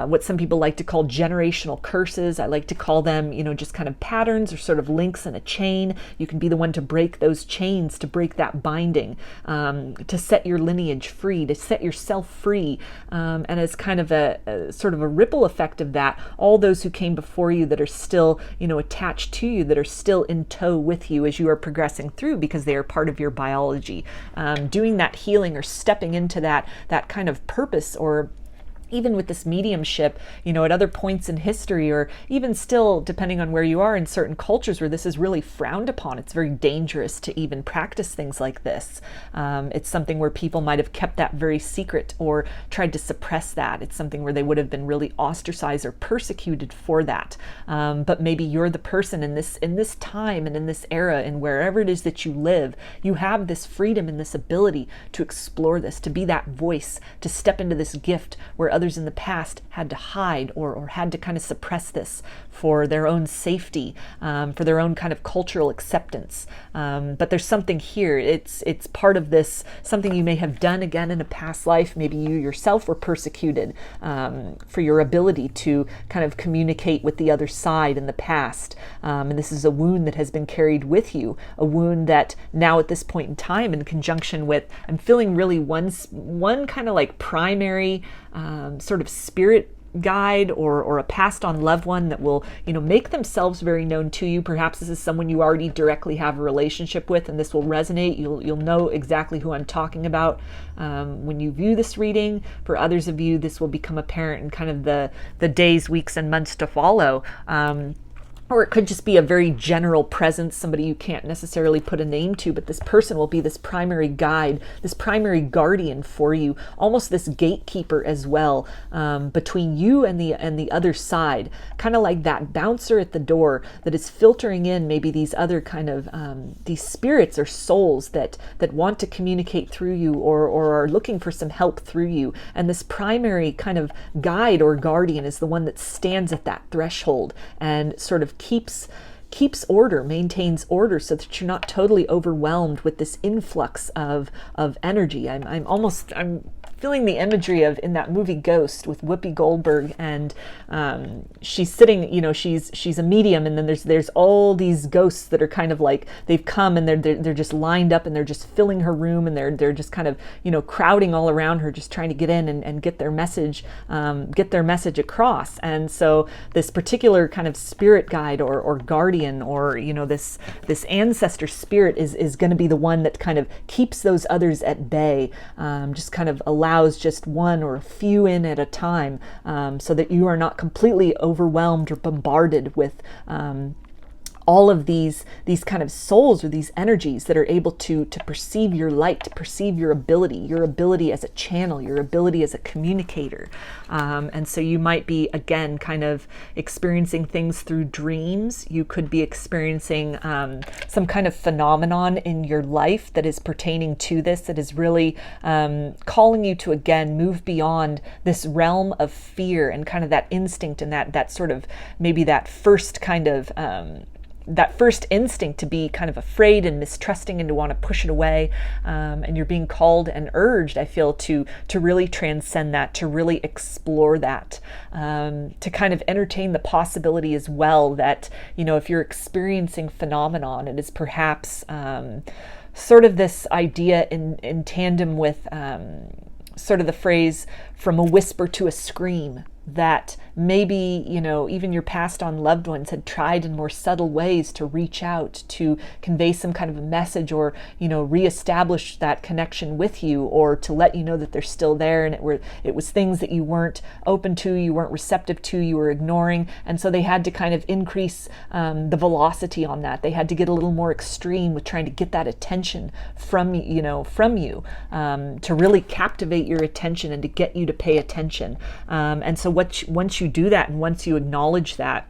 Speaker 1: what some people like to call generational curses. I like to call them, just kind of patterns or sort of links in a chain. You can be the one to break those chains, to break that binding, to set your lineage free, to set yourself free. And as kind of a sort of a ripple effect of that, all those who came before you that are still, attached to you, that are still in tow with you as you are progressing through, because they are part of your biology. Doing that healing or stepping into that kind of purpose, or even with this mediumship, at other points in history, or even still, depending on where you are in certain cultures where this is really frowned upon, it's very dangerous to even practice things like this. It's something where people might have kept that very secret or tried to suppress that. It's something where they would have been really ostracized or persecuted for that. But maybe you're the person in this time and in this era, and wherever it is that you live, you have this freedom and this ability to explore this, to be that voice, to step into this gift where others in the past had to hide or had to kind of suppress this for their own safety, for their own kind of cultural acceptance. But there's something here. It's part of this, something you may have done again in a past life. Maybe you yourself were persecuted for your ability to kind of communicate with the other side in the past. And this is a wound that has been carried with you, a wound that now at this point in time, in conjunction with, I'm feeling really one kind of like primary sort of spirit guide or a passed on loved one that will, make themselves very known to you. Perhaps this is someone you already directly have a relationship with, and this will resonate. You'll know exactly who I'm talking about when you view this reading. For others of you, this will become apparent in kind of the days, weeks, and months to follow. Or it could just be a very general presence, somebody you can't necessarily put a name to, but this person will be this primary guide, this primary guardian for you, almost this gatekeeper as well, between you and the other side, kind of like that bouncer at the door that is filtering in maybe these other kind of these spirits or souls that want to communicate through you or are looking for some help through you. And this primary kind of guide or guardian is the one that stands at that threshold and sort of keeps order, maintains order, so that you're not totally overwhelmed with this influx of energy. I'm feeling the imagery of in that movie Ghost with Whoopi Goldberg, and she's sitting, she's a medium, and then there's all these ghosts that are kind of like they've come and they're just lined up and they're just filling her room, and they're just kind of crowding all around her, just trying to get in and get their message across. And so this particular kind of spirit guide or guardian or this ancestor spirit is going to be the one that kind of keeps those others at bay, just kind of allows just one or a few in at a time, so that you are not completely overwhelmed or bombarded with all of these kind of souls or these energies that are able to perceive your light, to perceive your ability as a channel, your ability as a communicator. And so you might be, again, kind of experiencing things through dreams. You could be experiencing some kind of phenomenon in your life that is pertaining to this, that is really calling you to, again, move beyond this realm of fear and kind of that instinct and that sort of maybe that first kind of that first instinct to be kind of afraid and mistrusting and to want to push it away. And you're being called and urged, I feel, to really transcend that, to really explore that, to kind of entertain the possibility as well that, if you're experiencing phenomenon, it is perhaps sort of this idea in tandem with sort of the phrase from a whisper to a scream, that maybe, even your passed on loved ones had tried in more subtle ways to reach out, to convey some kind of a message or, reestablish that connection with you, or to let you know that they're still there. And it was things that you weren't open to, you weren't receptive to, you were ignoring. And so they had to kind of increase the velocity on that. They had to get a little more extreme with trying to get that attention from you, to really captivate your attention and to get you to pay attention. And so once you do that and once you acknowledge that,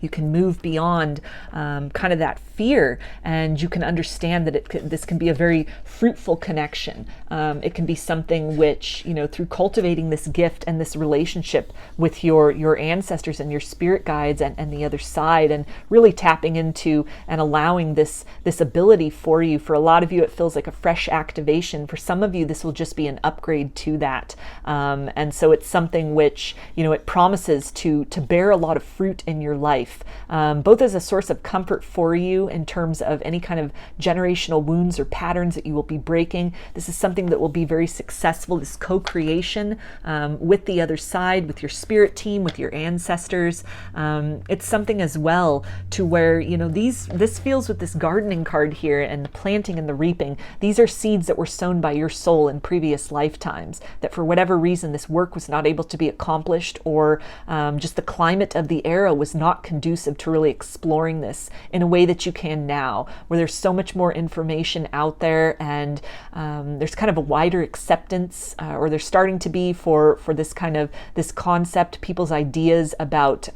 Speaker 1: you can move beyond kind of that fear, and you can understand that this can be a very fruitful connection. It can be something which, through cultivating this gift and this relationship with your ancestors and your spirit guides and the other side, and really tapping into and allowing this ability for you. For a lot of you, it feels like a fresh activation. For some of you, this will just be an upgrade to that. And so it's something which, it promises to bear a lot of fruit in your life, both as a source of comfort for you in terms of any kind of generational wounds or patterns that you will be breaking. This is something that will be very successful, this co-creation with the other side, with your spirit team, with your ancestors. It's something as well to where, this feels with this gardening card here and the planting and the reaping. These are seeds that were sown by your soul in previous lifetimes, that for whatever reason this work was not able to be accomplished, or just the climate of the era was not conducive to really exploring this in a way that you can now, where there's so much more information out there, and there's kind of a wider acceptance, or there's starting to be for this concept, people's ideas about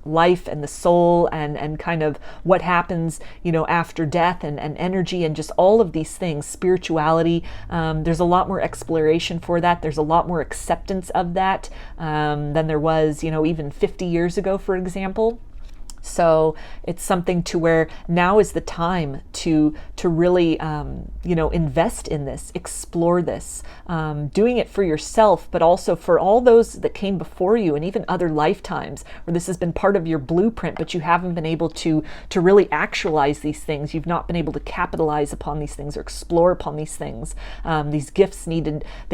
Speaker 1: life and the soul, and kind of what happens, after death, and energy, and just all of these things, spirituality. There's a lot more exploration for that. There's a lot more acceptance of that than there was, even 50 years ago, for example. So it's something to where now is the time to really, invest in this, explore this, doing it for yourself, but also for all those that came before you, and even other lifetimes where this has been part of your blueprint, but you haven't been able to really actualize these things. You've not been able to capitalize upon these things or explore upon these things. These gifts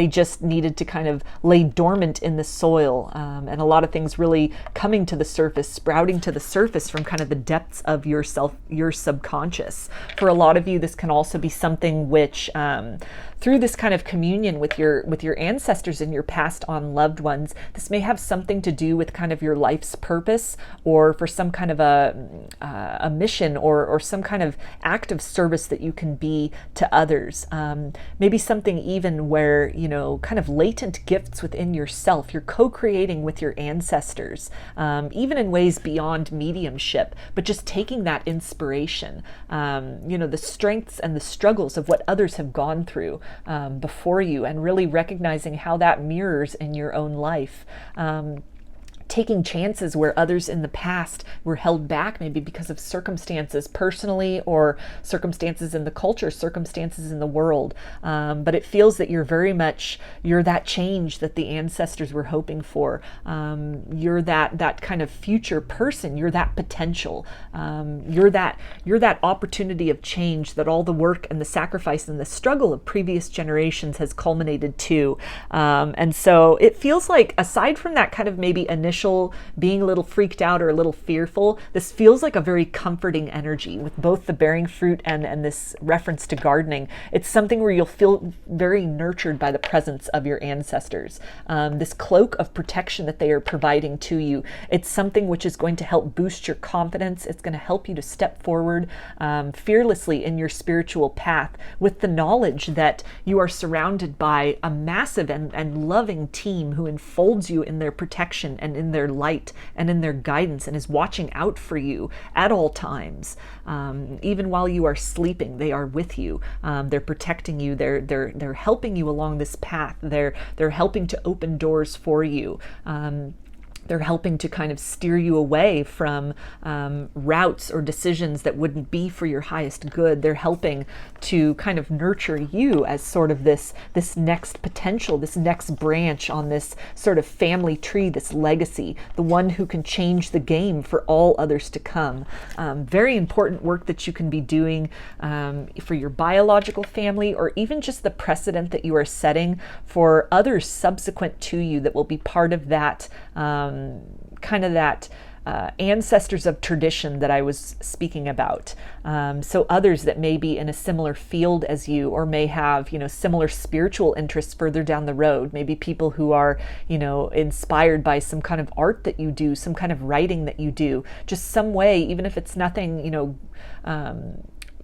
Speaker 1: just needed to kind of lay dormant in the soil, and a lot of things really coming to the surface, sprouting to the surface from kind of the depths of yourself, your subconscious. For a lot of you, this can also be something which, through this kind of communion with your ancestors and your passed on loved ones, this may have something to do with kind of your life's purpose, or for some kind of a mission, or some kind of act of service that you can be to others. Maybe something even where, kind of latent gifts within yourself, you're co-creating with your ancestors, even in ways beyond mediumship, but just taking that inspiration, the strengths and the struggles of what others have gone through before you, and really recognizing how that mirrors in your own life. Taking chances where others in the past were held back, maybe because of circumstances personally, or circumstances in the culture, circumstances in the world. But it feels that you're that change that the ancestors were hoping for. You're that kind of future person. You're that potential. You're that opportunity of change that all the work and the sacrifice and the struggle of previous generations has culminated to. And so it feels like, aside from that kind of maybe initial being a little freaked out or a little fearful, this feels like a very comforting energy with both the bearing fruit and this reference to gardening. It's something where you'll feel very nurtured by the presence of your ancestors. This cloak of protection that they are providing to you, it's something which is going to help boost your confidence. It's going to help you to step forward fearlessly in your spiritual path, with the knowledge that you are surrounded by a massive and loving team who enfolds you in their protection and in their light and in their guidance, and is watching out for you at all times. Even while you are sleeping, they are with you. They're protecting you. They're helping you along this path. They're helping to open doors for you. They're helping to kind of steer you away from routes or decisions that wouldn't be for your highest good. They're helping to kind of nurture you as sort of this next potential, this next branch on this sort of family tree, this legacy, the one who can change the game for all others to come. Very important work that you can be doing for your biological family, or even just the precedent that you are setting for others subsequent to you that will be part of that ancestors of tradition that I was speaking about. So others that may be in a similar field as you, or may have, similar spiritual interests further down the road. Maybe people who are, inspired by some kind of art that you do, some kind of writing that you do, just some way, even if it's nothing,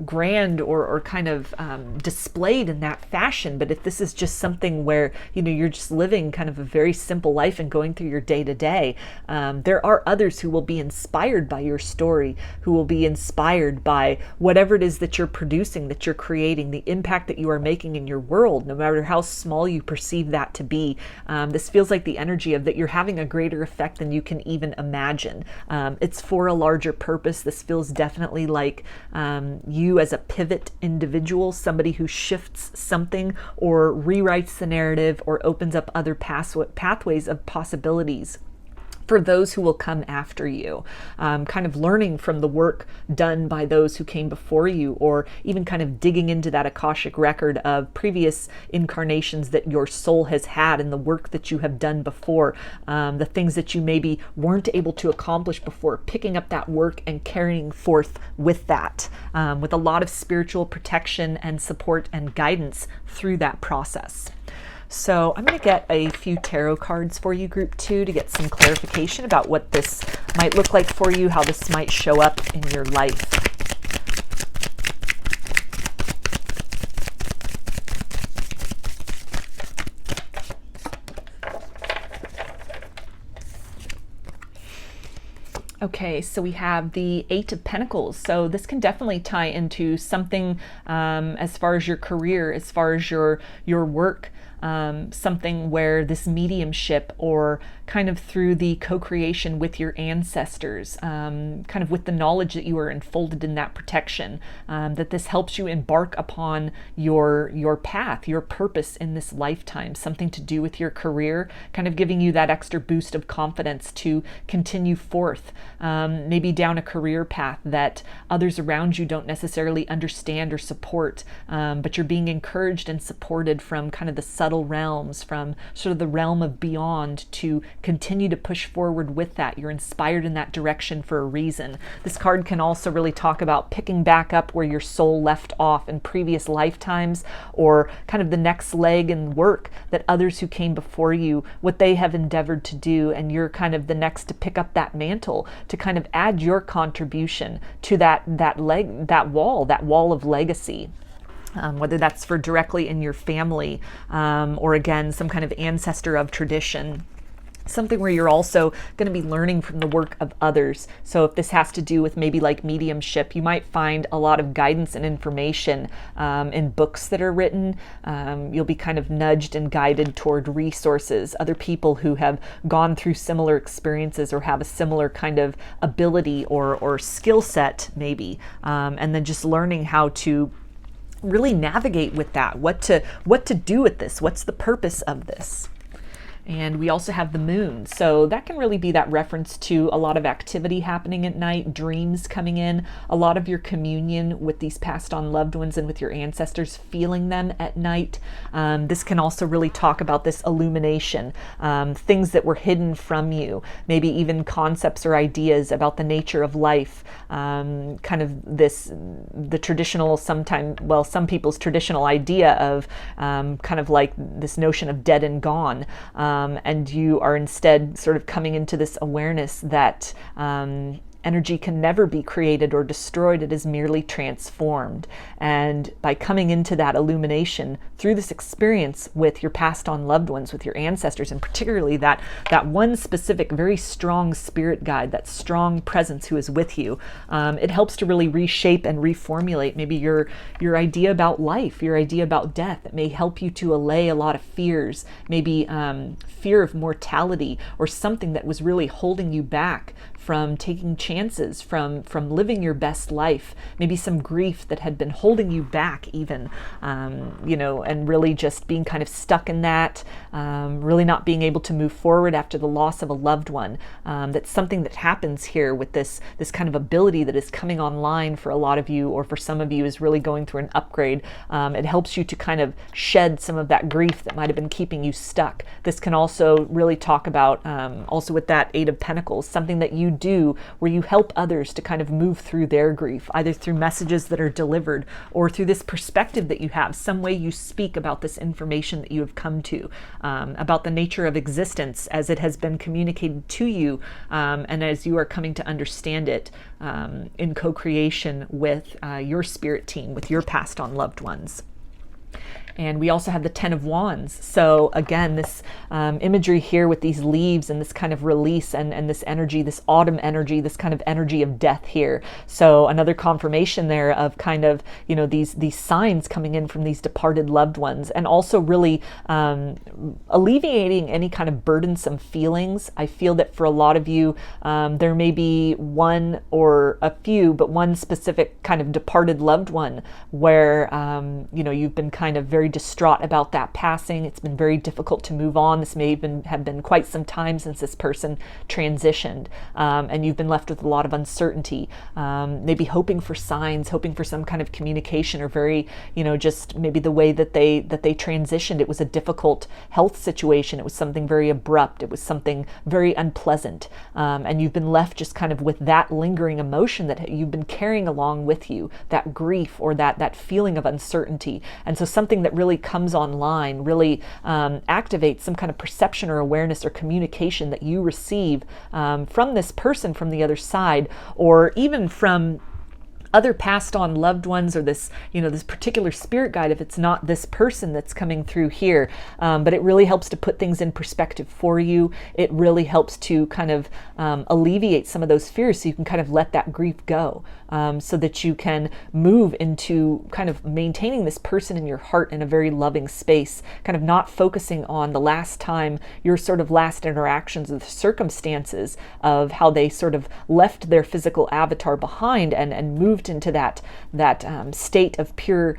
Speaker 1: grand or kind of displayed in that fashion. But if this is just something where you're just living kind of a very simple life and going through your day to day, there are others who will be inspired by your story, who will be inspired by whatever it is that you're producing, that you're creating, the impact that you are making in your world, no matter how small you perceive that to be. This feels like the energy of that you're having a greater effect than you can even imagine. It's for a larger purpose. This feels definitely like you as a pivot individual, somebody who shifts something or rewrites the narrative or opens up other pathways of possibilities for those who will come after you, kind of learning from the work done by those who came before you, or even kind of digging into that Akashic record of previous incarnations that your soul has had, and the work that you have done before, the things that you maybe weren't able to accomplish before, picking up that work and carrying forth with that, with a lot of spiritual protection and support and guidance through that process. So I'm going to get a few tarot cards for you, group 2, to get some clarification about what this might look like for you, how this might show up in your life. Okay, so we have the Eight of Pentacles. So this can definitely tie into something as far as your career, as far as your work, something where this mediumship, or kind of through the co-creation with your ancestors, kind of with the knowledge that you are enfolded in that protection, that this helps you embark upon your path, your purpose in this lifetime, something to do with your career, kind of giving you that extra boost of confidence to continue forth, maybe down a career path that others around you don't necessarily understand or support, but you're being encouraged and supported from kind of the subtle realms, from sort of the realm of beyond, to continue to push forward with that. You're inspired in that direction for a reason. This card can also really talk about picking back up where your soul left off in previous lifetimes, or kind of the next leg in work that others who came before you, what they have endeavored to do, and you're kind of the next to pick up that mantle, to kind of add your contribution to that wall of legacy. Whether that's for directly in your family, or again, some kind of ancestor of tradition. Something where you're also going to be learning from the work of others. So if this has to do with maybe like mediumship, you might find a lot of guidance and information in books that are written. You'll be kind of nudged and guided toward resources, other people who have gone through similar experiences or have a similar kind of ability or skill set maybe, and then just learning how to really navigate with that, what to do with this, what's the purpose of this. And we also have the moon. So that can really be that reference to a lot of activity happening at night, dreams coming in, a lot of your communion with these passed on loved ones and with your ancestors, feeling them at night. This can also really talk about this illumination, things that were hidden from you, maybe even concepts or ideas about the nature of life, kind of the traditional, some people's traditional idea of kind of like this notion of dead and gone. And you are instead sort of coming into this awareness that energy can never be created or destroyed. It is merely transformed. And by coming into that illumination through this experience with your passed on loved ones, with your ancestors, and particularly that one specific, very strong spirit guide, that strong presence who is with you, it helps to really reshape and reformulate maybe your idea about life, your idea about death. It may help you to allay a lot of fears, maybe fear of mortality, or something that was really holding you back from taking chances, from living your best life, maybe some grief that had been holding you back even, and really just being kind of stuck in that, really not being able to move forward after the loss of a loved one. That's something that happens here with this kind of ability that is coming online for a lot of you, or for some of you is really going through an upgrade. It helps you to kind of shed some of that grief that might have been keeping you stuck. This can also really talk about, also with that Eight of Pentacles, something that you do where you help others to kind of move through their grief, either through messages that are delivered or through this perspective that you have, some way you speak about this information that you have come to, about the nature of existence as it has been communicated to you, and as you are coming to understand it in co-creation with your spirit team, with your passed on loved ones. And we also have the Ten of Wands. So again, this imagery here with these leaves and this kind of release and this energy, this autumn energy, this kind of energy of death here. So another confirmation there of kind of, these signs coming in from these departed loved ones, and also really alleviating any kind of burdensome feelings. I feel that for a lot of you, there may be one or a few, but one specific kind of departed loved one where, you've been kind of very distraught about that passing. It's been very difficult to move on. This may even have been quite some time since this person transitioned, and you've been left with a lot of uncertainty, maybe hoping for signs, hoping for some kind of communication, or very, just maybe the way that they transitioned. It was a difficult health situation. It was something very abrupt. It was something very unpleasant, and you've been left just kind of with that lingering emotion that you've been carrying along with you, that grief or that feeling of uncertainty. And so something that really comes online really activates some kind of perception or awareness or communication that you receive from this person from the other side, or even from other passed on loved ones, or this, this particular spirit guide, if it's not this person that's coming through here. But it really helps to put things in perspective for you. It really helps to kind of alleviate some of those fears, so you can kind of let that grief go, so that you can move into kind of maintaining this person in your heart in a very loving space, kind of not focusing on the last time, your sort of last interactions with the circumstances of how they sort of left their physical avatar behind and moved into that state of pure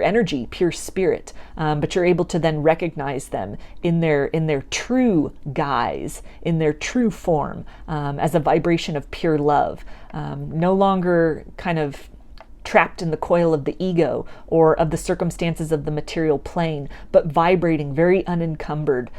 Speaker 1: energy, pure spirit. But you're able to then recognize them in their true guise, in their true form, as a vibration of pure love. No longer kind of trapped in the coil of the ego or of the circumstances of the material plane, but vibrating very unencumbered,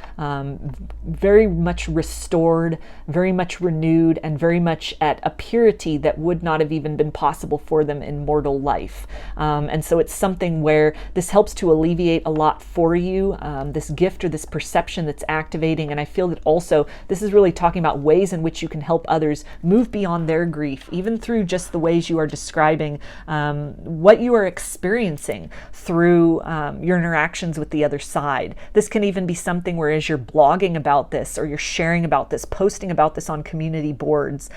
Speaker 1: very much restored, very much renewed, and very much at a purity that would not have even been possible for them in mortal life. And so it's something where this helps to alleviate a lot for you, this gift or this perception that's activating. And I feel that also this is really talking about ways in which you can help others move beyond their grief, even through just the ways you are describing what you are experiencing through your interactions with the other side. This can even be something where, as you're blogging about this, or you're sharing about this, posting about this on community boards,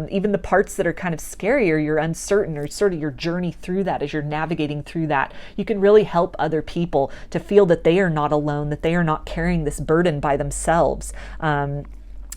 Speaker 1: even the parts that are kind of scary, or you're uncertain, or sort of your journey through that as you're navigating through that, you can really help other people to feel that they are not alone, that they are not carrying this burden by themselves.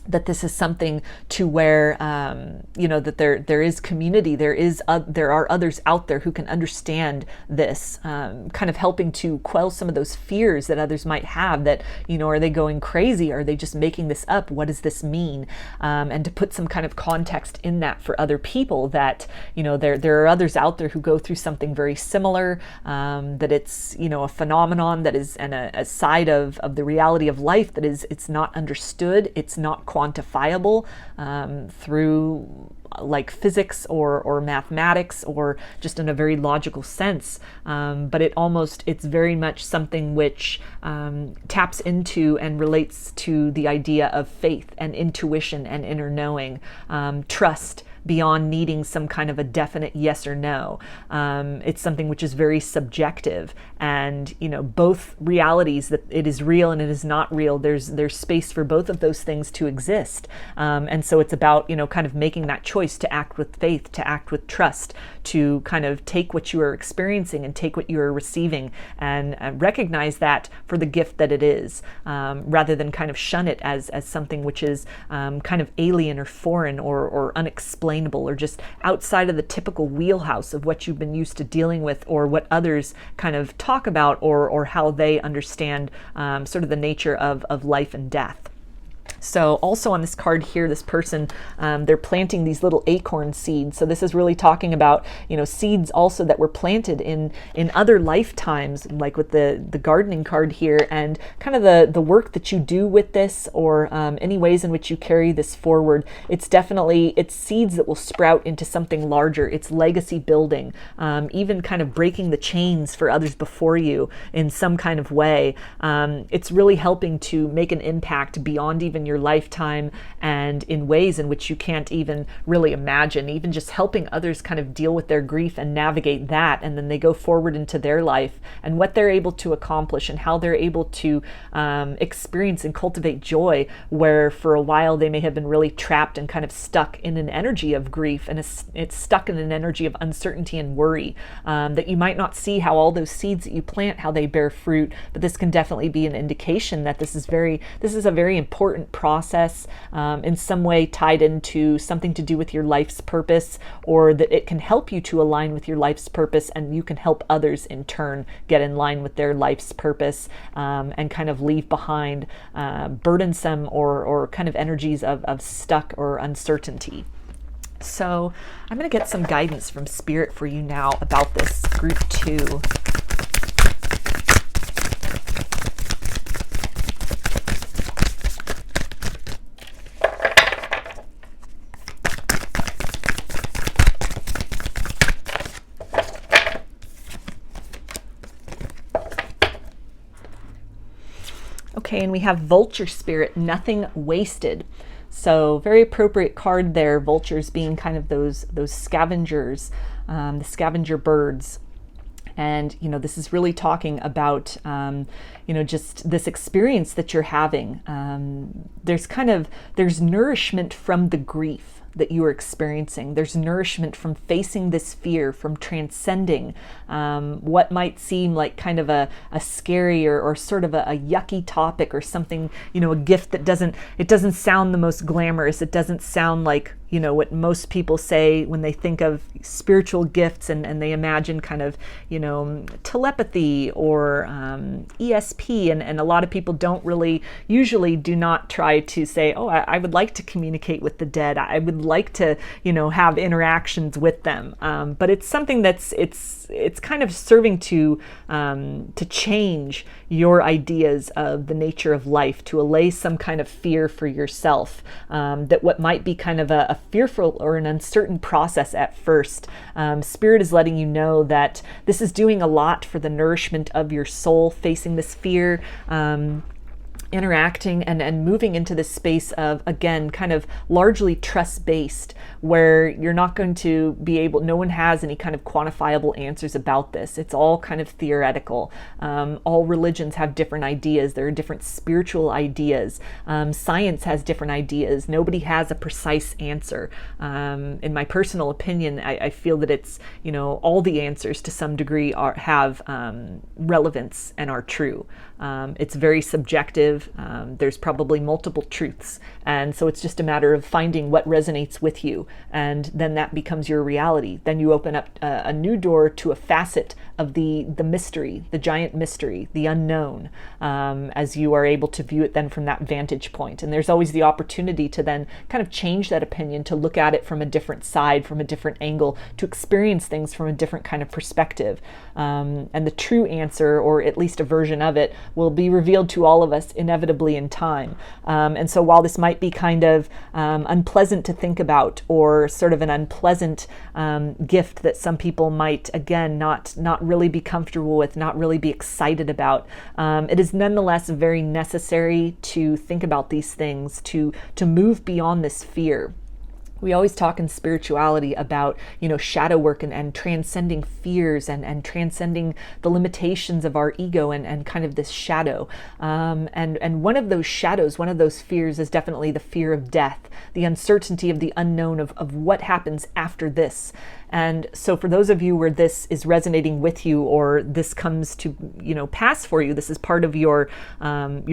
Speaker 1: That this is something to where, that there is community, there are others out there who can understand this, kind of helping to quell some of those fears that others might have, that, are they going crazy? Are they just making this up? What does this mean? And to put some kind of context in that for other people, that, there are others out there who go through something very similar, that it's, a phenomenon that is, and a side of the reality of life that is, it's not understood, it's not quantifiable through like physics or mathematics, or just in a very logical sense, but it's very much something which taps into and relates to the idea of faith and intuition and inner knowing, trust, beyond needing some kind of a definite yes or no. It's something which is very subjective, and both realities, that it is real and it is not real, there's space for both of those things to exist. And so it's about kind of making that choice to act with faith, to act with trust, to kind of take what you are experiencing and take what you are receiving, and recognize that for the gift that it is, rather than kind of shun it as something which is kind of alien or foreign or unexplainable, or just outside of the typical wheelhouse of what you've been used to dealing with, or what others kind of talk about, or how they understand sort of the nature of life and death. So also on this card here, this person, they're planting these little acorn seeds. So this is really talking about, seeds also that were planted in other lifetimes, like with the gardening card here, and kind of the work that you do with this, or any ways in which you carry this forward. It's seeds that will sprout into something larger. It's legacy building, even kind of breaking the chains for others before you in some kind of way. It's really helping to make an impact beyond even your lifetime, and in ways in which you can't even really imagine, even just helping others kind of deal with their grief and navigate that, and then they go forward into their life and what they're able to accomplish, and how they're able to experience and cultivate joy, where for a while they may have been really trapped and kind of stuck in an energy of grief, and it's stuck in an energy of uncertainty and worry, that you might not see how all those seeds that you plant, how they bear fruit, but this can definitely be an indication that this is a very important process, in some way tied into something to do with your life's purpose, or that it can help you to align with your life's purpose, and you can help others in turn get in line with their life's purpose, and kind of leave behind burdensome or kind of energies of stuck or uncertainty. So I'm going to get some guidance from Spirit for you now about this group 2. Okay, and we have Vulture Spirit, nothing wasted. So very appropriate card there, vultures being kind of those scavengers, the scavenger birds. And, you know, this is really talking about, you know, just this experience that you're having. There's nourishment from the grief that you are experiencing. There's nourishment from facing this fear, from transcending what might seem like kind of a scary or sort of a yucky topic, or something, you know, a gift that doesn't sound the most glamorous. It doesn't sound like, you know, what most people say when they think of spiritual gifts, and they imagine kind of, you know, telepathy or ESP, and a lot of people usually do not try to say, oh, I would like to communicate with the dead. I would like to, you know, have interactions with them. But it's something that's, it's kind of serving to change your ideas of the nature of life, to allay some kind of fear for yourself, that what might be kind of a fearful or an uncertain process at first. Spirit is letting you know that this is doing a lot for the nourishment of your soul, facing this fear, interacting and moving into this space of, again, kind of largely trust-based, where you're not going to be able, no one has any kind of quantifiable answers about this. It's all kind of theoretical. All religions have different ideas. There are different spiritual ideas. Science has different ideas. Nobody has a precise answer. In my personal opinion, I feel that it's, you know, all the answers to some degree have relevance and are true. It's very subjective. There's probably multiple truths. And so it's just a matter of finding what resonates with you. And then that becomes your reality. Then you open up a new door to a facet of the mystery, the giant mystery, the unknown, as you are able to view it then from that vantage point. And there's always the opportunity to then kind of change that opinion, to look at it from a different side, from a different angle, to experience things from a different kind of perspective. And the true answer, or at least a version of it, will be revealed to all of us inevitably in time. And so while this might be kind of unpleasant to think about, or sort of an unpleasant gift that some people might, again, not really be comfortable with, not really be excited about, it is nonetheless very necessary to think about these things, to move beyond this fear. We always talk in spirituality about, you know, shadow work and transcending fears and transcending the limitations of our ego and kind of this shadow. And one of those shadows, one of those fears is definitely the fear of death, the uncertainty of the unknown of what happens after this. And so for those of you where this is resonating with you, or this comes to, you know, pass for you, this is part of your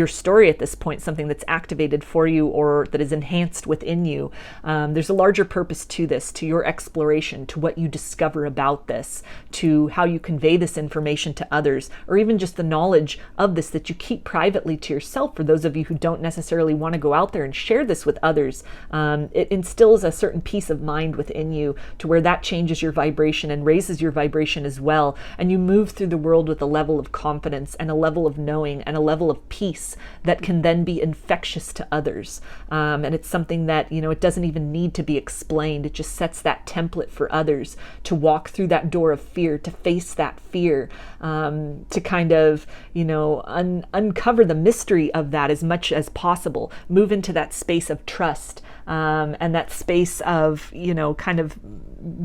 Speaker 1: story at this point, something that's activated for you or that is enhanced within you. There's a larger purpose to this, to your exploration, to what you discover about this, to how you convey this information to others, or even just the knowledge of this that you keep privately to yourself. For those of you who don't necessarily want to go out there and share this with others, it instills a certain peace of mind within you, to where that changes your vibration and raises your vibration as well. And you move through the world with a level of confidence and a level of knowing and a level of peace that can then be infectious to others. And it's something that, you know, it doesn't even need to be explained. It just sets that template for others to walk through that door of fear, to face that fear, to kind of, you know, uncover the mystery of that as much as possible. Move into that space of trust, and that space of, you know, kind of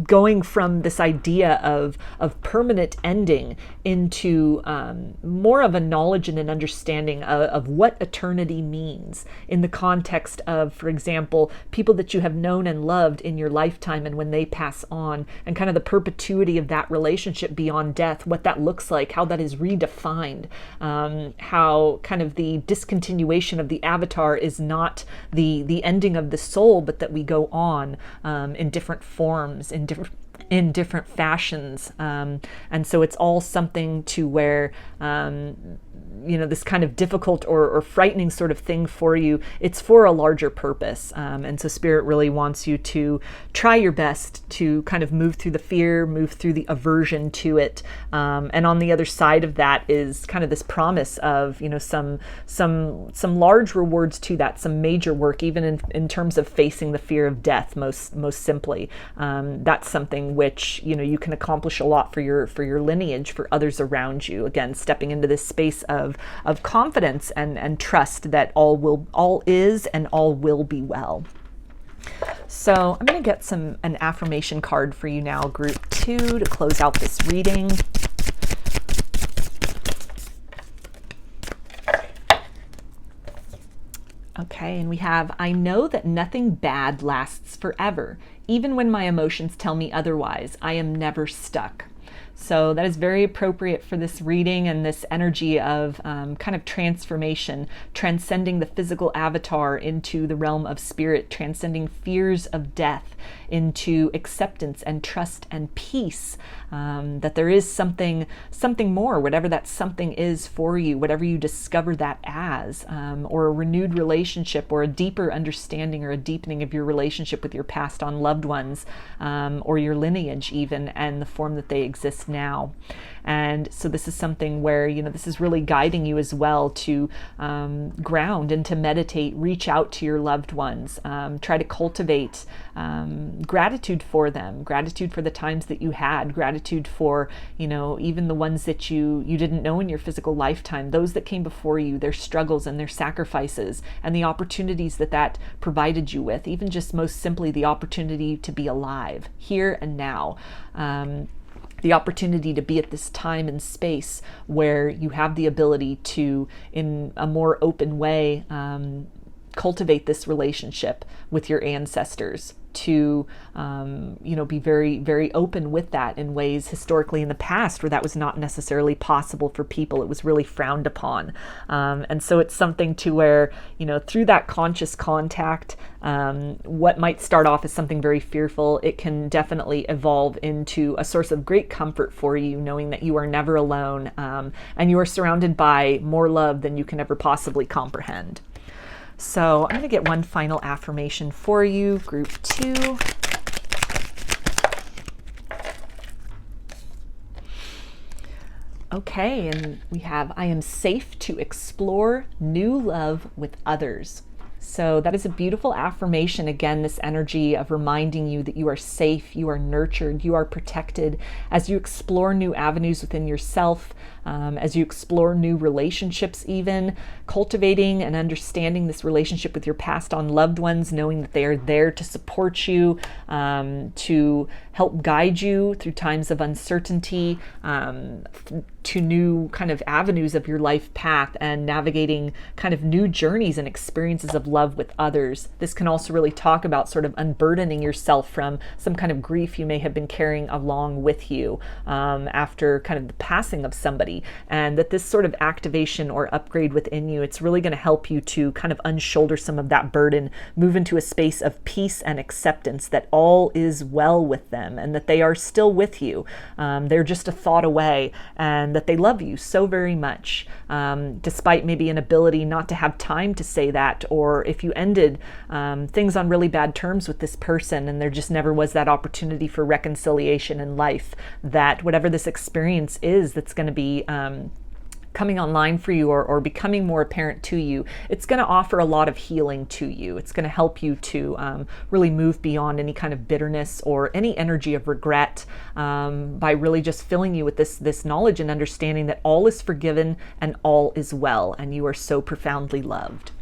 Speaker 1: going from this idea of permanent ending into more of a knowledge and an understanding of what eternity means in the context of, for example, people that you have known and loved in your lifetime, and when they pass on, and kind of the perpetuity of that relationship beyond death, what that looks like, how that is redefined, how kind of the discontinuation of the avatar is not the ending of the soul, but that we go on in different forms, in different fashions, and so it's all something to where you know, this kind of difficult or frightening sort of thing for you, it's for a larger purpose. And so Spirit really wants you to try your best to kind of move through the fear, move through the aversion to it. And on the other side of that is kind of this promise of, you know, some large rewards to that, some major work, even in terms of facing the fear of death, most simply. That's something which, you know, you can accomplish a lot for your lineage, for others around you. Again, stepping into this space of confidence and trust that all is and all will be well. So I'm going to get an affirmation card for you now, group 2, to close out this reading. Okay, and we have, I know that nothing bad lasts forever. Even when my emotions tell me otherwise, I am never stuck. So that is very appropriate for this reading and this energy of kind of transformation, transcending the physical avatar into the realm of spirit, transcending fears of death into acceptance and trust and peace, that there is something more, whatever that something is for you, whatever you discover that as, or a renewed relationship, or a deeper understanding, or a deepening of your relationship with your passed on loved ones, or your lineage even, and the form that they exist now. And so this is something where, you know, this is really guiding you as well to ground and to meditate, reach out to your loved ones, try to cultivate gratitude for them, gratitude for the times that you had, gratitude for, you know, even the ones that you didn't know in your physical lifetime, those that came before you, their struggles and their sacrifices and the opportunities that provided you with, even just most simply the opportunity to be alive here and now. The opportunity to be at this time and space where you have the ability to, in a more open way, cultivate this relationship with your ancestors, to you know, be very, very open with that in ways historically in the past where that was not necessarily possible for people. It was really frowned upon. And so it's something to where, you know, through that conscious contact, what might start off as something very fearful, it can definitely evolve into a source of great comfort for you, knowing that you are never alone, and you are surrounded by more love than you can ever possibly comprehend. So I'm going to get one final affirmation for you, group 2. Okay, and we have, I am safe to explore new love with others. So that is a beautiful affirmation. Again, this energy of reminding you that you are safe, you are nurtured, you are protected as you explore new avenues within yourself, as you explore new relationships, even cultivating and understanding this relationship with your passed on loved ones, knowing that they are there to support you, to help guide you through times of uncertainty, to new kind of avenues of your life path, and navigating kind of new journeys and experiences of love with others. This can also really talk about sort of unburdening yourself from some kind of grief you may have been carrying along with you after kind of the passing of somebody, and that this sort of activation or upgrade within you, it's really going to help you to kind of unshoulder some of that burden, move into a space of peace and acceptance that all is well with them and that they are still with you. They're just a thought away, and that they love you so very much, despite maybe an ability not to have time to say that, or if you ended things on really bad terms with this person and there just never was that opportunity for reconciliation in life, that whatever this experience is that's going to be coming online for you, or becoming more apparent to you, it's going to offer a lot of healing to you. It's going to help you to really move beyond any kind of bitterness or any energy of regret, by really just filling you with this knowledge and understanding that all is forgiven and all is well, and you are so profoundly loved.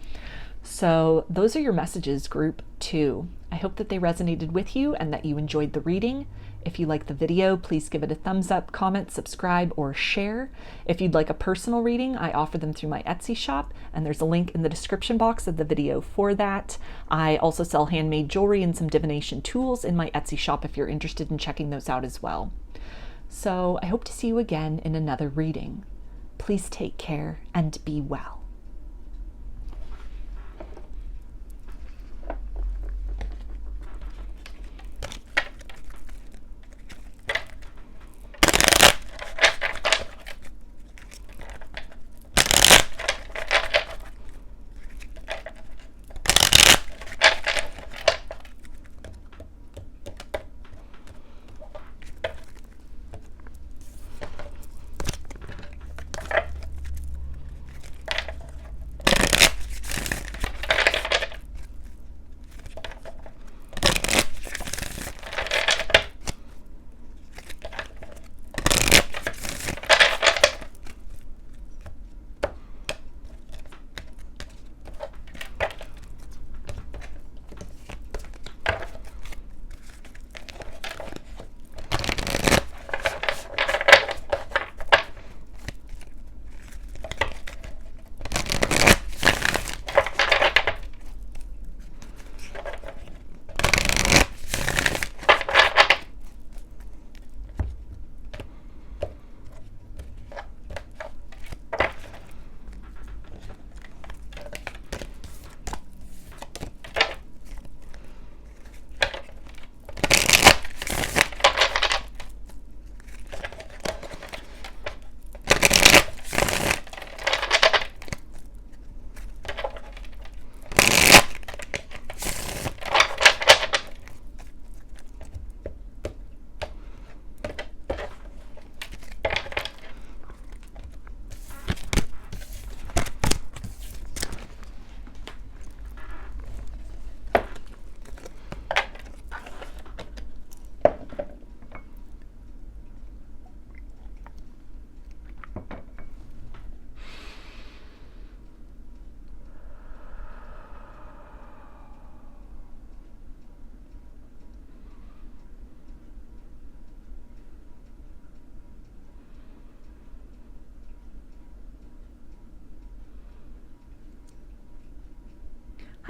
Speaker 1: So those are your messages, group 2. I hope that they resonated with you and that you enjoyed the reading. If you like the video, please give it a thumbs up, comment, subscribe, or share. If you'd like a personal reading, I offer them through my Etsy shop, and there's a link in the description box of the video for that. I also sell handmade jewelry and some divination tools in my Etsy shop if you're interested in checking those out as well. So I hope to see you again in another reading. Please take care and be well.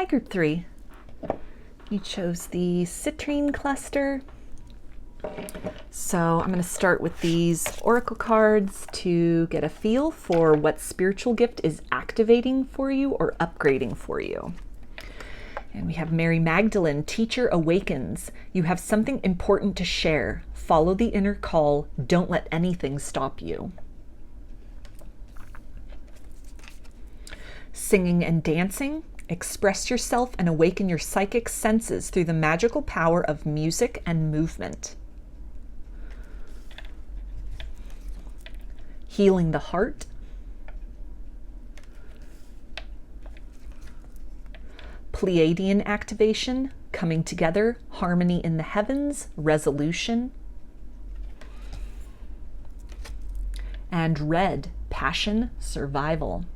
Speaker 1: Hi, Group 3. You chose the Citrine cluster. So I'm going to start with these oracle cards to get a feel for what spiritual gift is activating for you or upgrading for you. And we have Mary Magdalene, Teacher Awakens. You have something important to share. Follow the inner call. Don't let anything stop you. Singing and dancing. Express yourself and awaken your psychic senses through the magical power of music and movement. Healing the heart. Pleiadian activation, coming together, harmony in the heavens, resolution. And red, passion, survival.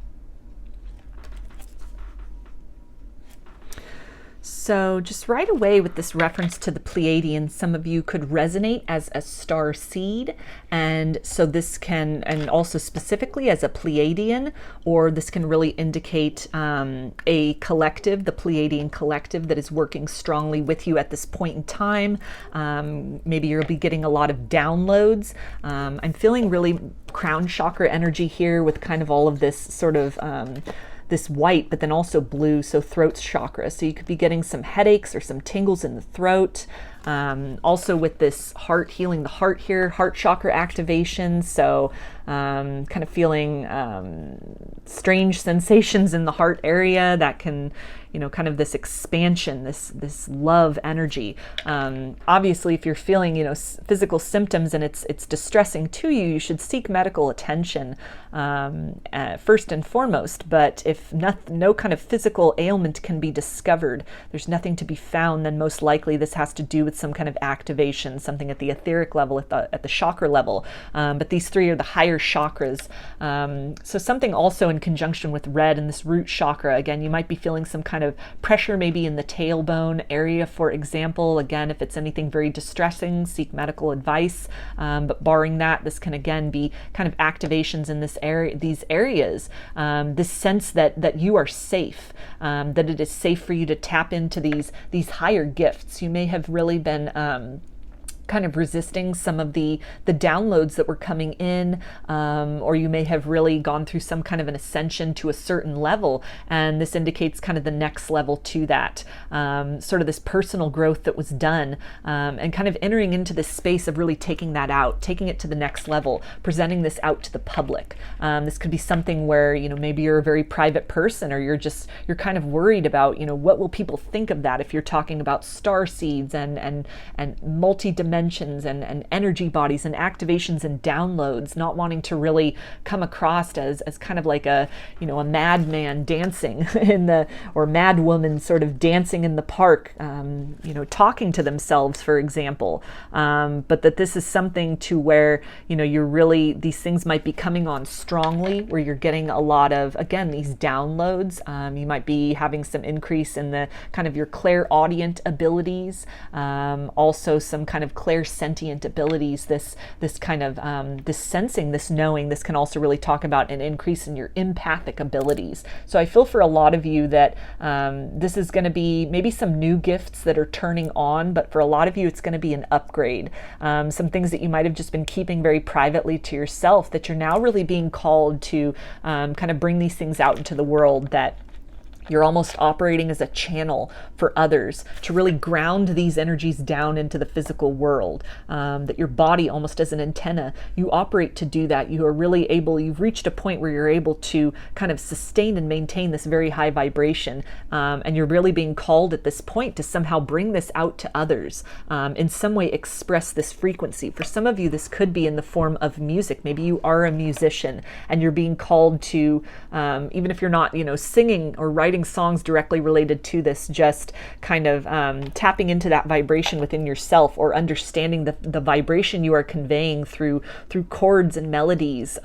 Speaker 1: So just right away with this reference to the Pleiadians, some of you could resonate as a star seed, and so this can, and also specifically as a Pleiadian, or this can really indicate a collective, the Pleiadian collective that is working strongly with you at this point in time. Maybe you'll be getting a lot of downloads. I'm feeling really crown chakra energy here with kind of all of this sort of this white, but then also blue, so throat chakra. So you could be getting some headaches or some tingles in the throat. Also with this heart, healing the heart here, heart chakra activation. So kind of feeling strange sensations in the heart area that can, you know, kind of this expansion, this love energy. Obviously, if you're feeling, you know, physical symptoms and it's distressing to you, you should seek medical attention first and foremost. But if no kind of physical ailment can be discovered, there's nothing to be found, then most likely this has to do with some kind of activation, something at the etheric level, at the chakra level. But these three are the higher chakras. So something also in conjunction with red and this root chakra. Again, you might be feeling some kind of pressure maybe in the tailbone area, for example. Again, if it's anything very distressing, seek medical advice. But barring that, this can again be kind of activations in this area, these areas. This sense that you are safe, that it is safe for you to tap into these higher gifts. You may have really been kind of resisting some of the downloads that were coming in, or you may have really gone through some kind of an ascension to a certain level, and this indicates kind of the next level to that, sort of this personal growth that was done, and kind of entering into this space of really taking that out, taking it to the next level, presenting this out to the public. This could be something where, you know, maybe you're a very private person, or you're kind of worried about, you know, what will people think of that if you're talking about star seeds and multi-dimensional dimensions and energy bodies and activations and downloads, not wanting to really come across as kind of like a, you know, a madman dancing in the, or mad woman sort of dancing in the park, you know, talking to themselves, for example. But that this is something to where, you know, you're really, these things might be coming on strongly, where you're getting a lot of, again, these downloads. You might be having some increase in the kind of your clairaudient abilities, also some kind of clairsentient abilities, this kind of this sensing, this knowing. This can also really talk about an increase in your empathic abilities. So I feel for a lot of you that this is going to be maybe some new gifts that are turning on, but for a lot of you it's going to be an upgrade. Some things that you might have just been keeping very privately to yourself, that you're now really being called to kind of bring these things out into the world, that you're almost operating as a channel for others to really ground these energies down into the physical world, that your body almost as an antenna, you operate to do that. You are really able, you've reached a point where you're able to kind of sustain and maintain this very high vibration, and you're really being called at this point to somehow bring this out to others, in some way express this frequency. For some of you, this could be in the form of music. Maybe you are a musician and you're being called to, even if you're not, you know, singing or writing songs directly related to this, just kind of tapping into that vibration within yourself, or understanding the vibration you are conveying through chords and melodies,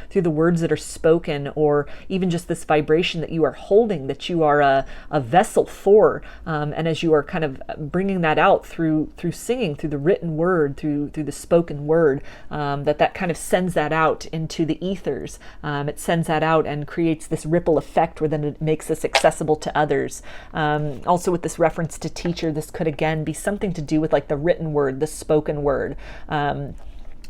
Speaker 1: through the words that are spoken, or even just this vibration that you are holding, that you are a vessel for, and as you are kind of bringing that out through singing, through the written word, through the spoken word, that kind of sends that out into the ethers. It sends that out and creates this ripple effect, where then it makes this accessible to others. Also with this reference to teacher, this could again be something to do with like the written word, the spoken word.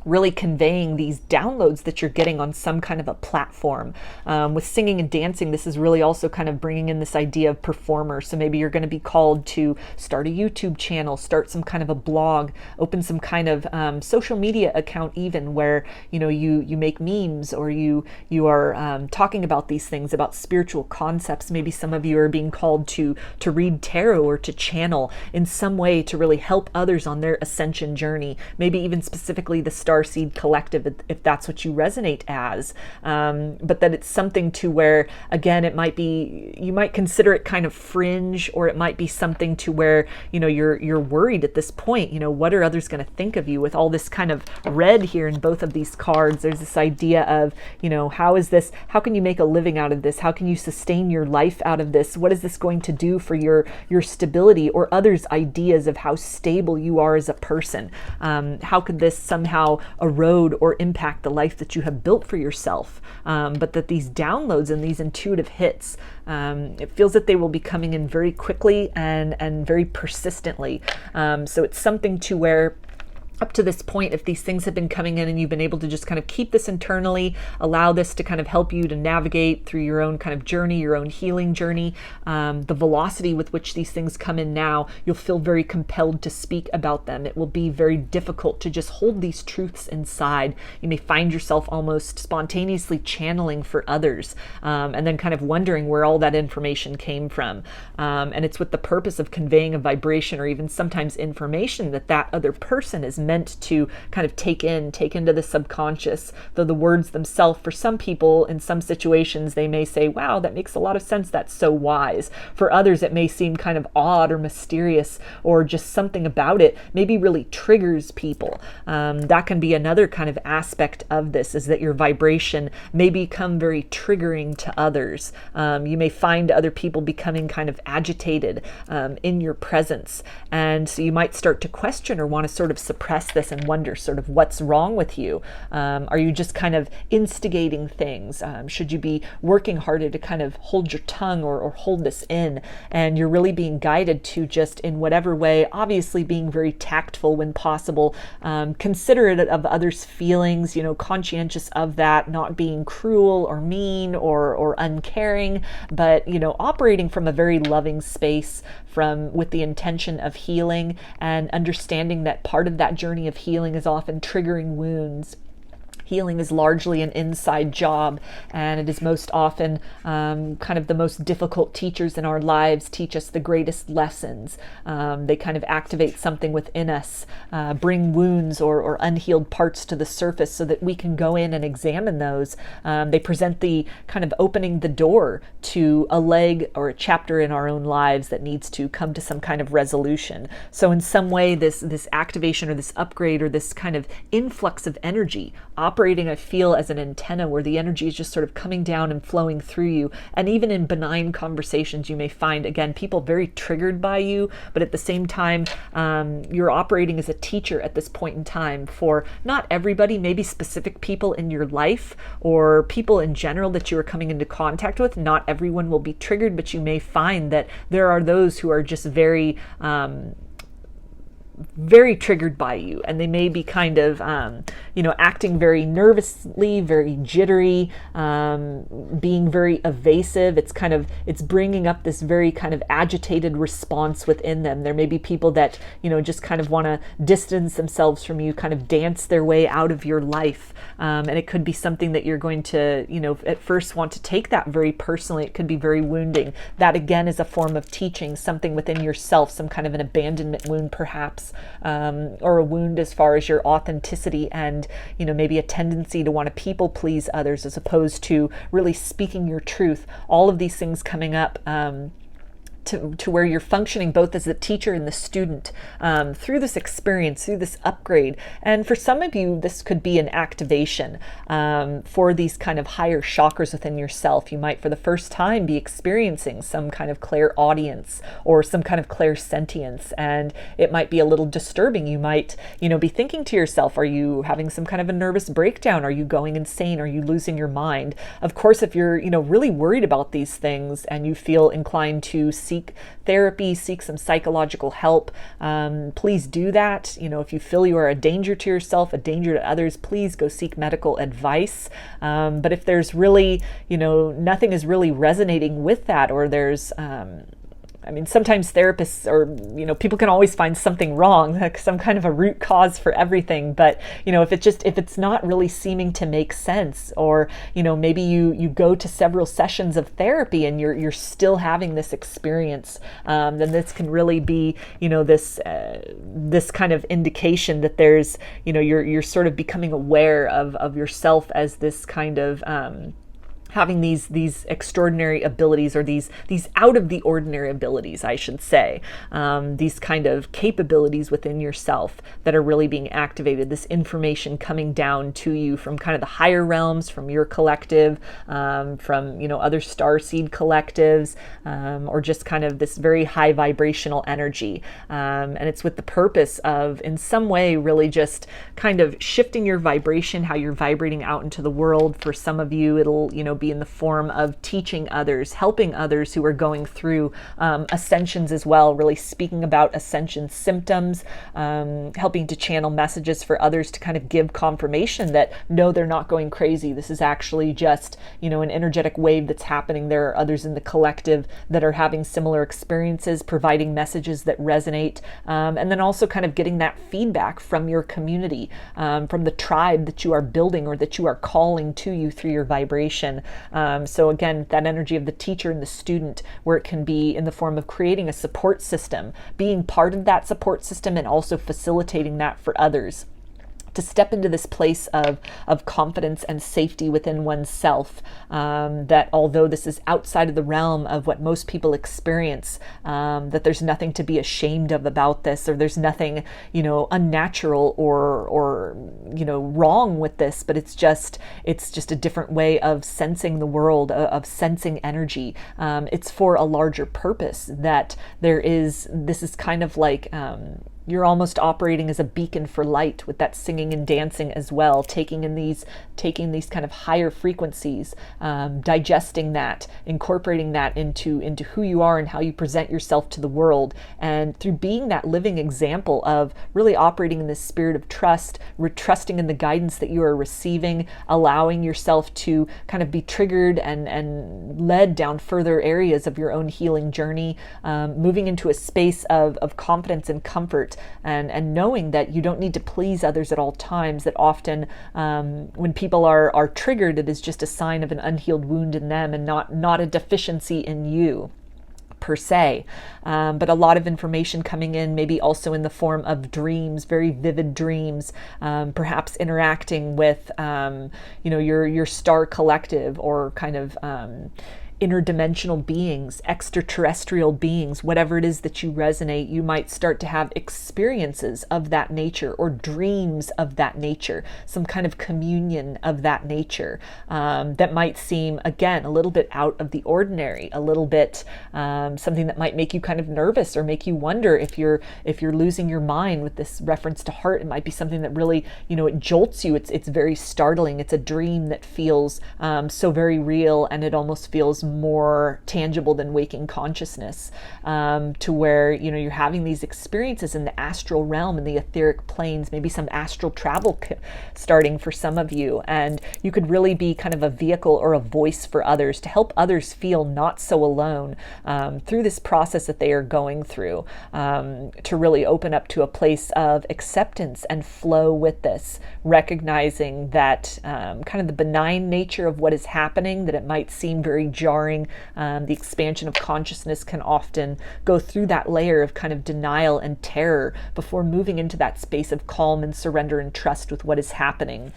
Speaker 1: Really conveying these downloads that you're getting on some kind of a platform. With singing and dancing, this is really also kind of bringing in this idea of performer. So maybe you're going to be called to start a YouTube channel, start some kind of a blog, open some kind of social media account even, where you make memes, or you are talking about these things, about spiritual concepts. Maybe some of you are being called to read tarot or to channel in some way to really help others on their ascension journey. Maybe even specifically the starseed collective, if that's what you resonate as, but that it's something to where, again, it might be, you might consider it kind of fringe, or it might be something to where you're worried at this point. What are others going to think of you with all this kind of red here in both of these cards? There's this idea of how can you make a living out of this? How can you sustain your life out of this? What is this going to do for your stability, or others' ideas of how stable you are as a person? How could this somehow erode or impact the life that you have built for yourself? But that these downloads and these intuitive hits, it feels that they will be coming in very quickly and very persistently. So it's something to where, up to this point, if these things have been coming in and you've been able to just kind of keep this internally, allow this to kind of help you to navigate through your own kind of journey, your own healing journey, the velocity with which these things come in now, you'll feel very compelled to speak about them. It will be very difficult to just hold these truths inside. You may find yourself almost spontaneously channeling for others, and then kind of wondering where all that information came from. And it's with the purpose of conveying a vibration, or even sometimes information that other person is meant to kind of take into the subconscious. Though the words themselves, for some people in some situations, they may say, wow, that makes a lot of sense, that's so wise. For others, it may seem kind of odd or mysterious, or just something about it maybe really triggers people. That can be another kind of aspect of this, is that your vibration may become very triggering to others. You may find other people becoming kind of agitated in your presence, and so you might start to question or want to sort of suppress this and wonder sort of what's wrong with you. Are you just kind of instigating things? Should you be working harder to kind of hold your tongue or hold this in? And you're really being guided to just, in whatever way, obviously being very tactful when possible, considerate of others' feelings, conscientious of that, not being cruel or mean or uncaring, but operating from a very loving space, with the intention of healing, and understanding that part of that journey of healing is often triggering wounds. Healing is largely an inside job, and it is most often kind of the most difficult teachers in our lives teach us the greatest lessons. They kind of activate something within us, bring wounds or unhealed parts to the surface so that we can go in and examine those. They present the kind of opening the door to a leg or a chapter in our own lives that needs to come to some kind of resolution. So in some way, this activation or this upgrade or this kind of influx of energy operating, I feel, as an antenna where the energy is just sort of coming down and flowing through you. And even in benign conversations, you may find, again, people very triggered by you, but at the same time, you're operating as a teacher at this point in time for not everybody, maybe specific people in your life or people in general that you are coming into contact with. Not everyone will be triggered, but you may find that there are those who are just very triggered by you, and they may be kind of acting very nervously, very jittery, being very evasive. It's bringing up this very kind of agitated response within them. There may be people that just kind of want to distance themselves from you, kind of dance their way out of your life, and it could be something that you're going to at first want to take that very personally. It could be very wounding. That again is a form of teaching something within yourself, some kind of an abandonment wound perhaps, or a wound as far as your authenticity and maybe a tendency to want to people please others as opposed to really speaking your truth. All of these things coming up to where you're functioning both as the teacher and the student through this experience, through this upgrade. And for some of you, this could be an activation for these kind of higher chakras within yourself. You might, for the first time, be experiencing some kind of clairaudience or some kind of clairsentience, and it might be a little disturbing. You might, be thinking to yourself, are you having some kind of a nervous breakdown? Are you going insane? Are you losing your mind? Of course, if you're, really worried about these things and you feel inclined to seek therapy, seek some psychological help, please do that. If you feel you are a danger to yourself, a danger to others, please go seek medical advice. But if there's really, nothing is really resonating with that, or there's, sometimes therapists or, people can always find something wrong, like some kind of a root cause for everything. But, if it's not really seeming to make sense, or, maybe you go to several sessions of therapy and you're still having this experience, then this can really be, this kind of indication that there's, you're sort of becoming aware of yourself as this kind of, having these extraordinary abilities, or these out of the ordinary abilities, I should say, these kind of capabilities within yourself that are really being activated, this information coming down to you from kind of the higher realms, from your collective, from, other starseed collectives, or just kind of this very high vibrational energy. And it's with the purpose of, in some way, really just kind of shifting your vibration, how you're vibrating out into the world. For some of you, it'll, be in the form of teaching others, helping others who are going through ascensions as well, really speaking about ascension symptoms, helping to channel messages for others to kind of give confirmation that no, they're not going crazy. This is actually just, an energetic wave that's happening. There are others in the collective that are having similar experiences, providing messages that resonate, and then also kind of getting that feedback from your community, from the tribe that you are building or that you are calling to you through your vibration. So again, that energy of the teacher and the student, where it can be in the form of creating a support system, being part of that support system, and also facilitating that for others, to step into this place of confidence and safety within oneself, that although this is outside of the realm of what most people experience, that there's nothing to be ashamed of about this, or there's nothing, unnatural or wrong with this, but it's just a different way of sensing the world, of sensing energy. It's for a larger purpose, that this is kind of like, you're almost operating as a beacon for light with that singing and dancing as well, taking these kind of higher frequencies, digesting that, incorporating that into who you are and how you present yourself to the world. And through being that living example of really operating in this spirit of trust, trusting in the guidance that you are receiving, allowing yourself to kind of be triggered and led down further areas of your own healing journey, moving into a space of confidence and comfort, and knowing that you don't need to please others at all times, that often when people are triggered, it is just a sign of an unhealed wound in them, and not a deficiency in you per se. But a lot of information coming in, maybe also in the form of dreams, very vivid dreams, perhaps interacting with your star collective, or kind of interdimensional beings, extraterrestrial beings, whatever it is that you resonate. You might start to have experiences of that nature, or dreams of that nature, some kind of communion of that nature, that might seem, again, a little bit out of the ordinary, a little bit something that might make you kind of nervous, or make you wonder if you're losing your mind. With this reference to heart, it might be something that really, it jolts you. It's very startling. It's a dream that feels so very real, and it almost feels more tangible than waking consciousness, to where you're having these experiences in the astral realm, in the etheric planes, maybe some astral travel starting for some of you, and you could really be kind of a vehicle or a voice for others, to help others feel not so alone through this process that they are going through, to really open up to a place of acceptance and flow with this, recognizing that kind of the benign nature of what is happening, that it might seem very jarring. The expansion of consciousness can often go through that layer of kind of denial and terror before moving into that space of calm and surrender and trust with what is happening.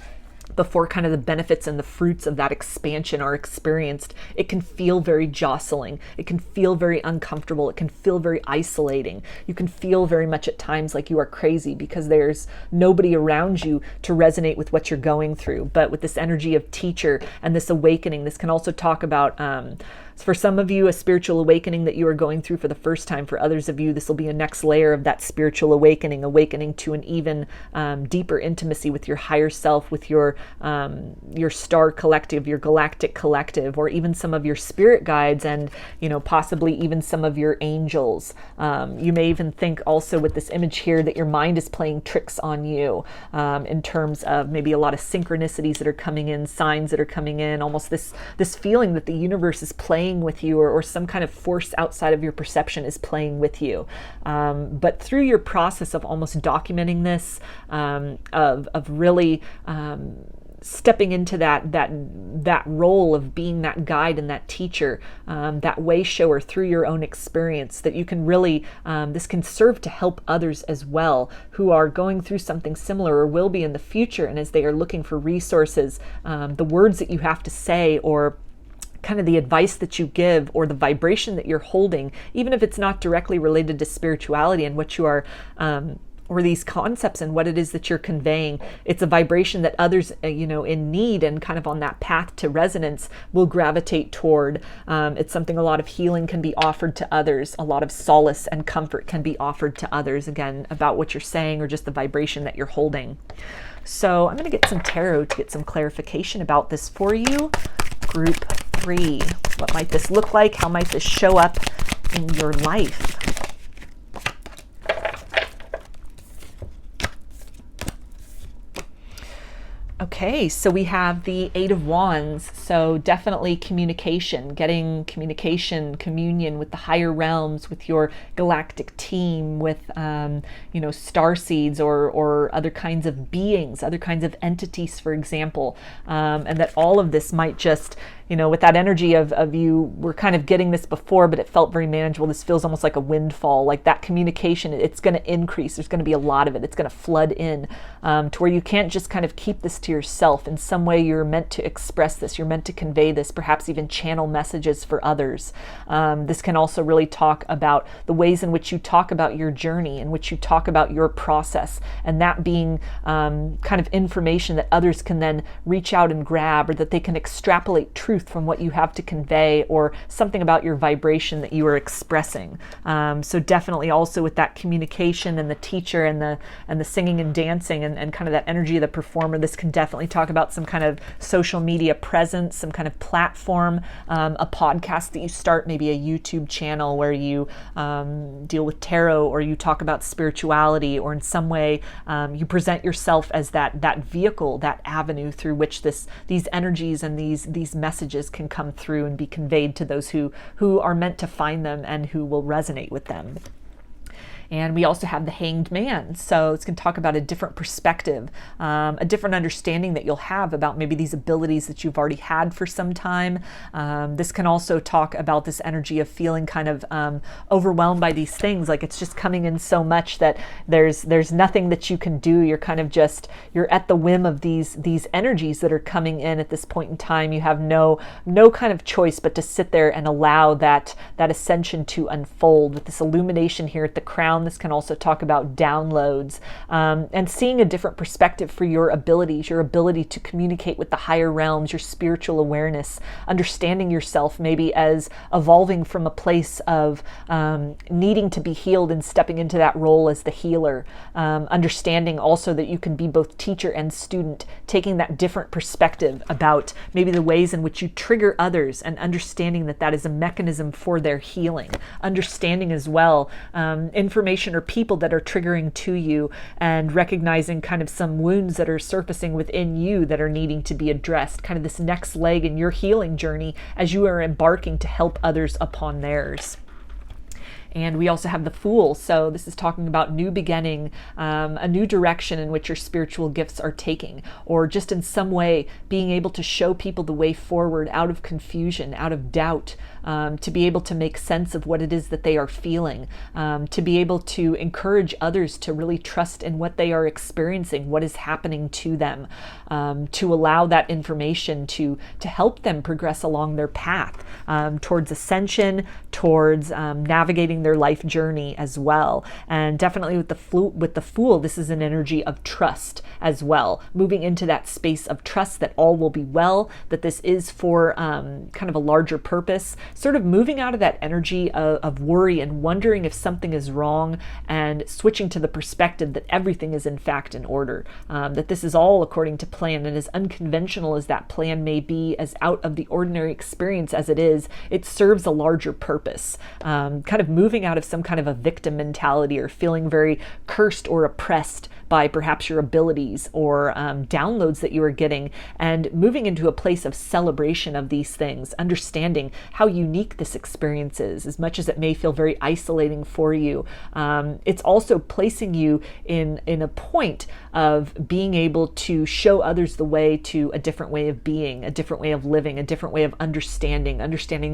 Speaker 1: before kind of the benefits and the fruits of that expansion are experienced, it can feel very jostling. It can feel very uncomfortable. It can feel very isolating. You can feel very much at times like you are crazy because there's nobody around you to resonate with what you're going through. But with this energy of teacher and this awakening, this can also talk about for some of you, a spiritual awakening that you are going through for the first time. For others of you, this will be a next layer of that spiritual awakening to an even deeper intimacy with your higher self, with your star collective, your galactic collective, or even some of your spirit guides, and possibly even some of your angels. You may even think also with this image here that your mind is playing tricks on you in terms of maybe a lot of synchronicities that are coming in, signs that are coming in, almost this feeling that the universe is playing with you, or some kind of force outside of your perception is playing with you. But through your process of almost documenting this, of really stepping into that role of being that guide and that teacher, that way shower through your own experience, that you can really, this can serve to help others as well who are going through something similar or will be in the future. And as they are looking for resources, the words that you have to say, or kind of the advice that you give, or the vibration that you're holding, even if it's not directly related to spirituality and what you are, or these concepts and what it is that you're conveying, it's a vibration that others, in need and kind of on that path to resonance will gravitate toward. It's something a lot of healing can be offered to others. A lot of solace and comfort can be offered to others, again, about what you're saying or just the vibration that you're holding. So I'm going to get some tarot to get some clarification about this for you. Group 3. What might this look like? How might this show up in your life? Okay, so we have the Eight of Wands. So definitely communication, getting communication, communion with the higher realms, with your galactic team, with starseeds or other kinds of beings, other kinds of entities, for example, and that all of this might just, with that energy of you were kind of getting this before, but it felt very manageable. This feels almost like a windfall, like that communication, it's going to increase. There's going to be a lot of it. It's going to flood in to where you can't just kind of keep this to yourself. In some way, you're meant to express this. You're meant to convey this, perhaps even channel messages for others. This can also really talk about the ways in which you talk about your journey, in which you talk about your process, and that being kind of information that others can then reach out and grab, or that they can extrapolate truth from what you have to convey, or something about your vibration that you are expressing. So definitely also with that communication and the teacher and the singing and dancing and kind of that energy of the performer, this can definitely talk about some kind of social media presence, some kind of platform, a podcast that you start, maybe a YouTube channel where you deal with tarot, or you talk about spirituality, or in some way you present yourself as that vehicle, that avenue through which these energies and these messages can come through and be conveyed to those who are meant to find them and who will resonate with them. And we also have the Hanged Man. So it's going to talk about a different perspective, a different understanding that you'll have about maybe these abilities that you've already had for some time. This can also talk about this energy of feeling kind of overwhelmed by these things, like it's just coming in so much that there's nothing that you can do. You're kind of just, you're at the whim of these energies that are coming in at this point in time. You have no kind of choice but to sit there and allow that ascension to unfold. With this illumination here at the crown, this can also talk about downloads and seeing a different perspective for your abilities, your ability to communicate with the higher realms, your spiritual awareness, understanding yourself maybe as evolving from a place of needing to be healed and stepping into that role as the healer. Understanding also that you can be both teacher and student, taking that different perspective about maybe the ways in which you trigger others, and understanding that is a mechanism for their healing. Understanding as well information or people that are triggering to you, and recognizing kind of some wounds that are surfacing within you that are needing to be addressed, kind of this next leg in your healing journey as you are embarking to help others upon theirs. And we also have the Fool. So this is talking about new beginning, a new direction in which your spiritual gifts are taking, or just in some way being able to show people the way forward out of confusion, out of doubt, to be able to make sense of what it is that they are feeling, to be able to encourage others to really trust in what they are experiencing, what is happening to them, to allow that information to help them progress along their path towards ascension, towards navigating their life journey as well. And definitely with the Fool, this is an energy of trust as well, moving into that space of trust that all will be well, that this is for kind of a larger purpose, sort of moving out of that energy of worry and wondering if something is wrong, and switching to the perspective that everything is in fact in order, that this is all according to plan, and as unconventional as that plan may be, as out of the ordinary experience as it is, it serves a larger purpose, kind of moving out of some kind of a victim mentality or feeling very cursed or oppressed by perhaps your abilities or downloads that you are getting, and moving into a place of celebration of these things, understanding how unique this experience is, as much as it may feel very isolating for you. It's also placing you in a point of being able to show others the way to a different way of being, a different way of living, a different way of understanding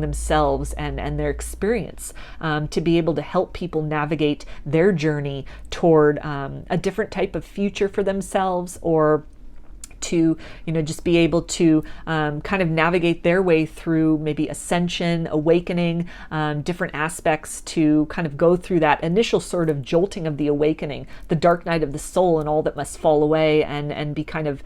Speaker 1: themselves and their experience, to be able to help people navigate their journey toward a different type of future for themselves, or to just be able to kind of navigate their way through maybe ascension, awakening, different aspects, to kind of go through that initial sort of jolting of the awakening, the dark night of the soul and all that must fall away, and be kind of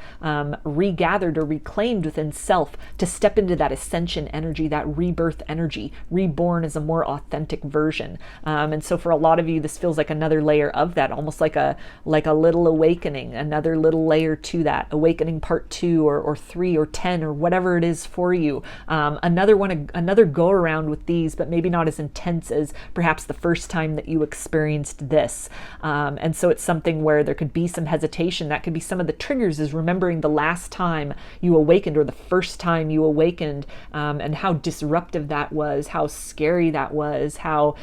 Speaker 1: regathered or reclaimed within self, to step into that ascension energy, that rebirth energy, reborn as a more authentic version. And so for a lot of you, this feels like another layer of that, almost like a little awakening, another little layer to that awakening, part 2 or 3 or 10 or whatever it is for you. Another go around with these, but maybe not as intense as perhaps the first time that you experienced this. And so it's something where there could be some hesitation. That could be some of the triggers, is remembering the last time you awakened, or the first time you awakened, and how disruptive that was, how scary that was, how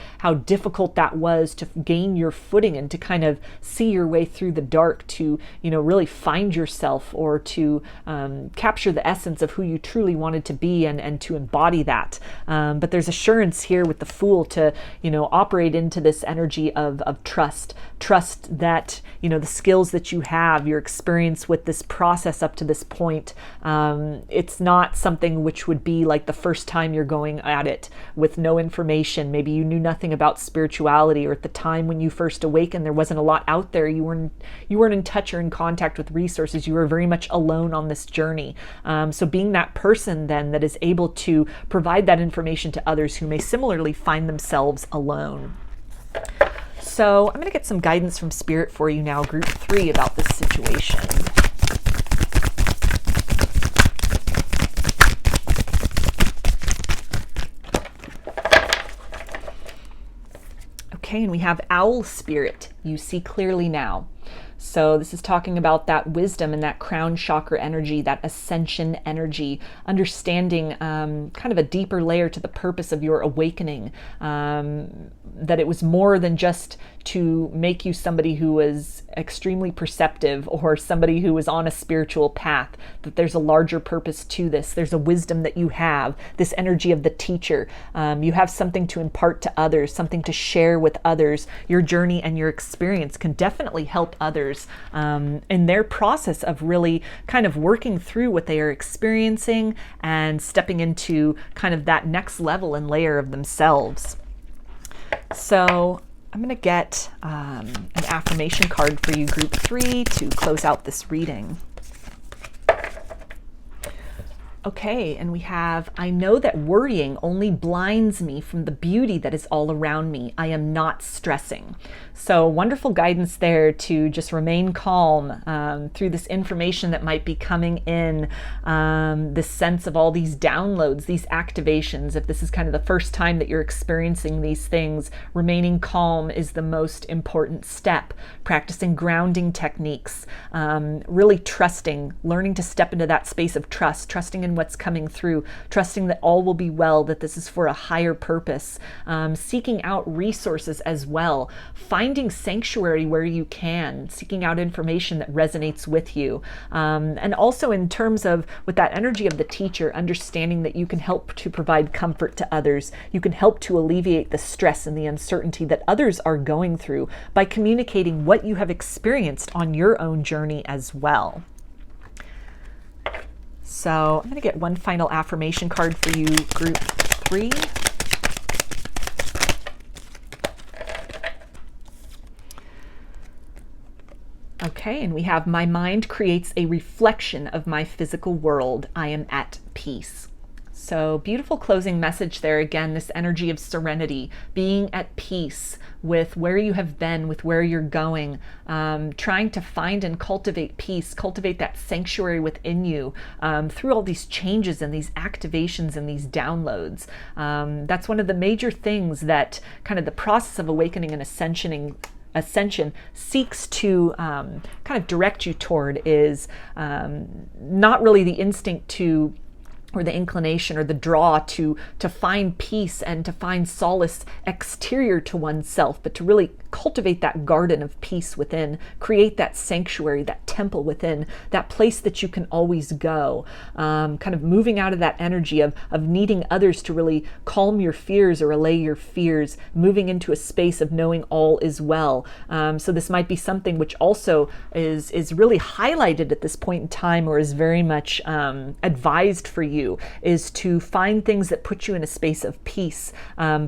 Speaker 1: difficult that was to gain your footing and to kind of see your way through the dark, to really find yourself, or to capture the essence of who you truly wanted to be, and to embody that. But there's assurance here with the Fool to operate into this energy of trust that the skills that you have, your experience with this process up to this point, it's not something which would be like the first time you're going at it with no information. Maybe you knew nothing about spirituality, or at the time when you first awakened, there wasn't a lot out there. You weren't in touch or in contact with resources. You were very much alone on this journey. So being that person then that is able to provide that information to others who may similarly find themselves alone. So I'm going to get some guidance from Spirit for you now, group 3, about this situation. Okay, and we have Owl Spirit. You see clearly now. So this is talking about that wisdom and that crown chakra energy, that ascension energy, understanding kind of a deeper layer to the purpose of your awakening, that it was more than just to make you somebody who was extremely perceptive, or somebody who was on a spiritual path, that there's a larger purpose to this. There's a wisdom that you have, this energy of the teacher. You have something to impart to others, something to share with others. Your journey and your experience can definitely help others in their process of really kind of working through what they are experiencing and stepping into kind of that next level and layer of themselves. So I'm going to get an affirmation card for you, group 3, to close out this reading. Okay, and we have, I know that worrying only blinds me from the beauty that is all around me. I am not stressing. So wonderful guidance there to just remain calm through this information that might be coming in, this sense of all these downloads, these activations. If this is kind of the first time that you're experiencing these things, remaining calm is the most important step. Practicing grounding techniques, really trusting, learning to step into that space of trust, trusting in what's coming through, trusting that all will be well, that this is for a higher purpose, seeking out resources as well, finding sanctuary where you can, seeking out information that resonates with you. And also in terms of, with that energy of the teacher, understanding that you can help to provide comfort to others. You can help to alleviate the stress and the uncertainty that others are going through by communicating what you have experienced on your own journey as well. So I'm going to get one final affirmation card for you, group 3. Okay, and we have, my mind creates a reflection of my physical world. I am at peace. So beautiful closing message there. Again, this energy of serenity, being at peace with where you have been, with where you're going, trying to find and cultivate peace, cultivate that sanctuary within you through all these changes and these activations and these downloads. That's one of the major things that kind of the process of awakening and ascension seeks to kind of direct you toward, is not really the instinct to, or the inclination or the draw to find peace and to find solace exterior to oneself, but to really cultivate that garden of peace within, create that sanctuary, that temple within, that place that you can always go, kind of moving out of that energy of needing others to really calm your fears or allay your fears, moving into a space of knowing all is well. So this might be something which also is really highlighted at this point in time, or is very much advised for you, is to find things that put you in a space of peace,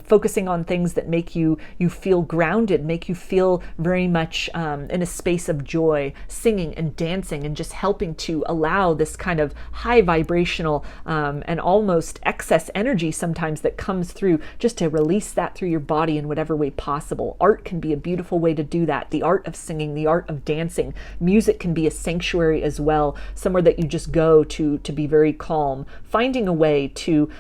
Speaker 1: focusing on things that make you feel grounded, make you feel very much in a space of joy, singing and dancing, and just helping to allow this kind of high vibrational and almost excess energy sometimes that comes through, just to release that through your body in whatever way possible. Art can be a beautiful way to do that. The art of singing, the art of dancing. Music can be a sanctuary as well, somewhere that you just go to be very calm. Finding a way to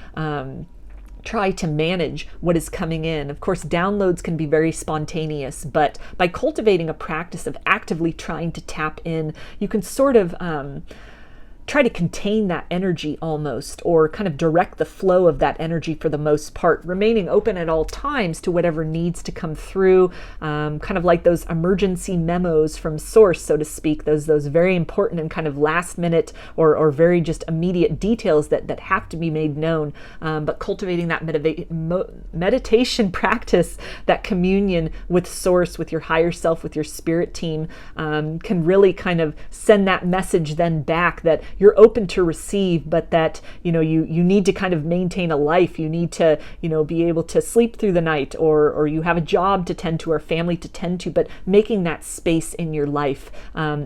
Speaker 1: try to manage what is coming in. Of course, downloads can be very spontaneous, but by cultivating a practice of actively trying to tap in, you can sort of try to contain that energy almost, or kind of direct the flow of that energy for the most part, remaining open at all times to whatever needs to come through, kind of like those emergency memos from source, so to speak, those very important and kind of last minute or very just immediate details that have to be made known, but cultivating that meditation practice, that communion with source, with your higher self, with your spirit team, can really kind of send that message then back that you're open to receive, but that, you need to kind of maintain a life. You need to, be able to sleep through the night, or you have a job to tend to, or family to tend to, but making that space in your life,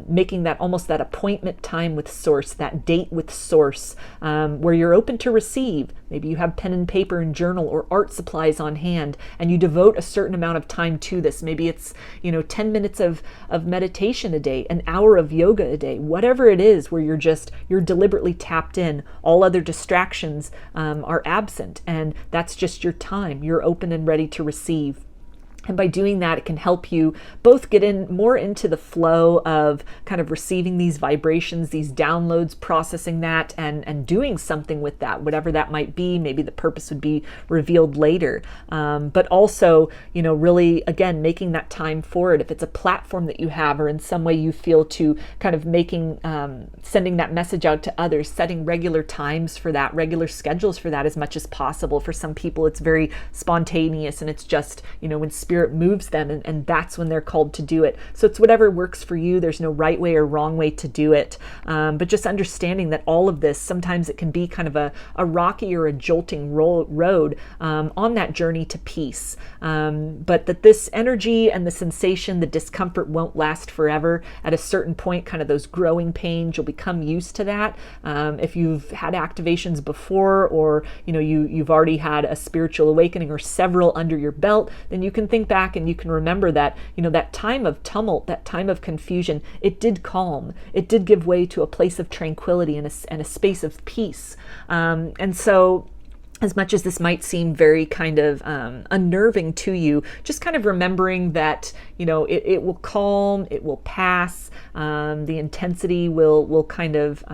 Speaker 1: making that almost that appointment time with source, that date with source, where you're open to receive. Maybe you have pen and paper and journal or art supplies on hand, and you devote a certain amount of time to this. Maybe it's, 10 minutes of meditation a day, an hour of yoga a day, whatever it is, where you're deliberately tapped in. All other distractions are absent, and that's just your time. You're open and ready to receive. And by doing that, it can help you both get in more into the flow of kind of receiving these vibrations, these downloads, processing that, and doing something with that, whatever that might be. Maybe the purpose would be revealed later. But also, really, again, making that time for it. If it's a platform that you have, or in some way you feel to kind of sending that message out to others, setting regular times for that, regular schedules for that as much as possible. For some people, it's very spontaneous, and it's just, when spirit moves them, and that's when they're called to do it. So it's whatever works for you. There's no right way or wrong way to do it. But just understanding that all of this, sometimes it can be kind of a rocky or a jolting road on that journey to peace. But that this energy and the sensation, the discomfort won't last forever. At a certain point, kind of those growing pains, you'll become used to that. If you've had activations before, or you've already had a spiritual awakening or several under your belt, then you can think back and you can remember that, that time of tumult, that time of confusion, it did calm. It did give way to a place of tranquility and a space of peace. And so as much as this might seem very kind of unnerving to you, just kind of remembering that, you know, it will calm, it will pass, the intensity will kind of,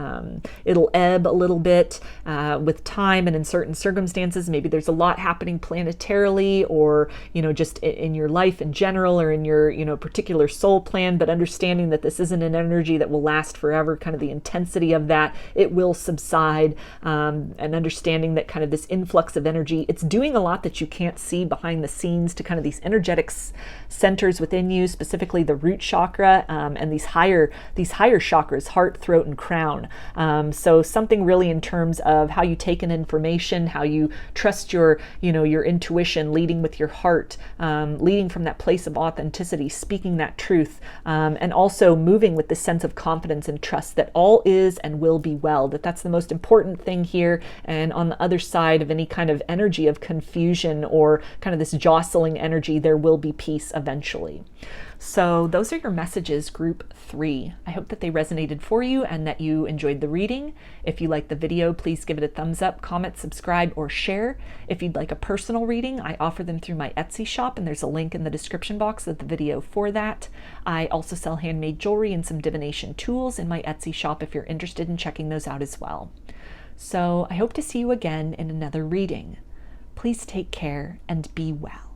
Speaker 1: it'll ebb a little bit with time, and in certain circumstances, maybe there's a lot happening planetarily, or, you know, just in your life in general, or in your, you know, particular soul plan, but understanding that this isn't an energy that will last forever, kind of the intensity of that, it will subside, and understanding that kind of this influx of energy, it's doing a lot that you can't see behind the scenes to kind of these energetic centers within you, specifically the root chakra, and these higher chakras, heart, throat, and crown. So something really in terms of how you take in information, how you trust your, you know, your intuition, leading with your heart, leading from that place of authenticity, speaking that truth, and also moving with this sense of confidence and trust that all is and will be well, that's the most important thing here. And on the other side of any kind of energy of confusion or kind of this jostling energy, there will be peace eventually. So those are your messages, group 3. I hope that they resonated for you and that you enjoyed the reading. If you liked the video, please give it a thumbs up, comment, subscribe, or share. If you'd like a personal reading, I offer them through my Etsy shop, and there's a link in the description box of the video for that. I also sell handmade jewelry and some divination tools in my Etsy shop if you're interested in checking those out as well. So I hope to see you again in another reading. Please take care and be well.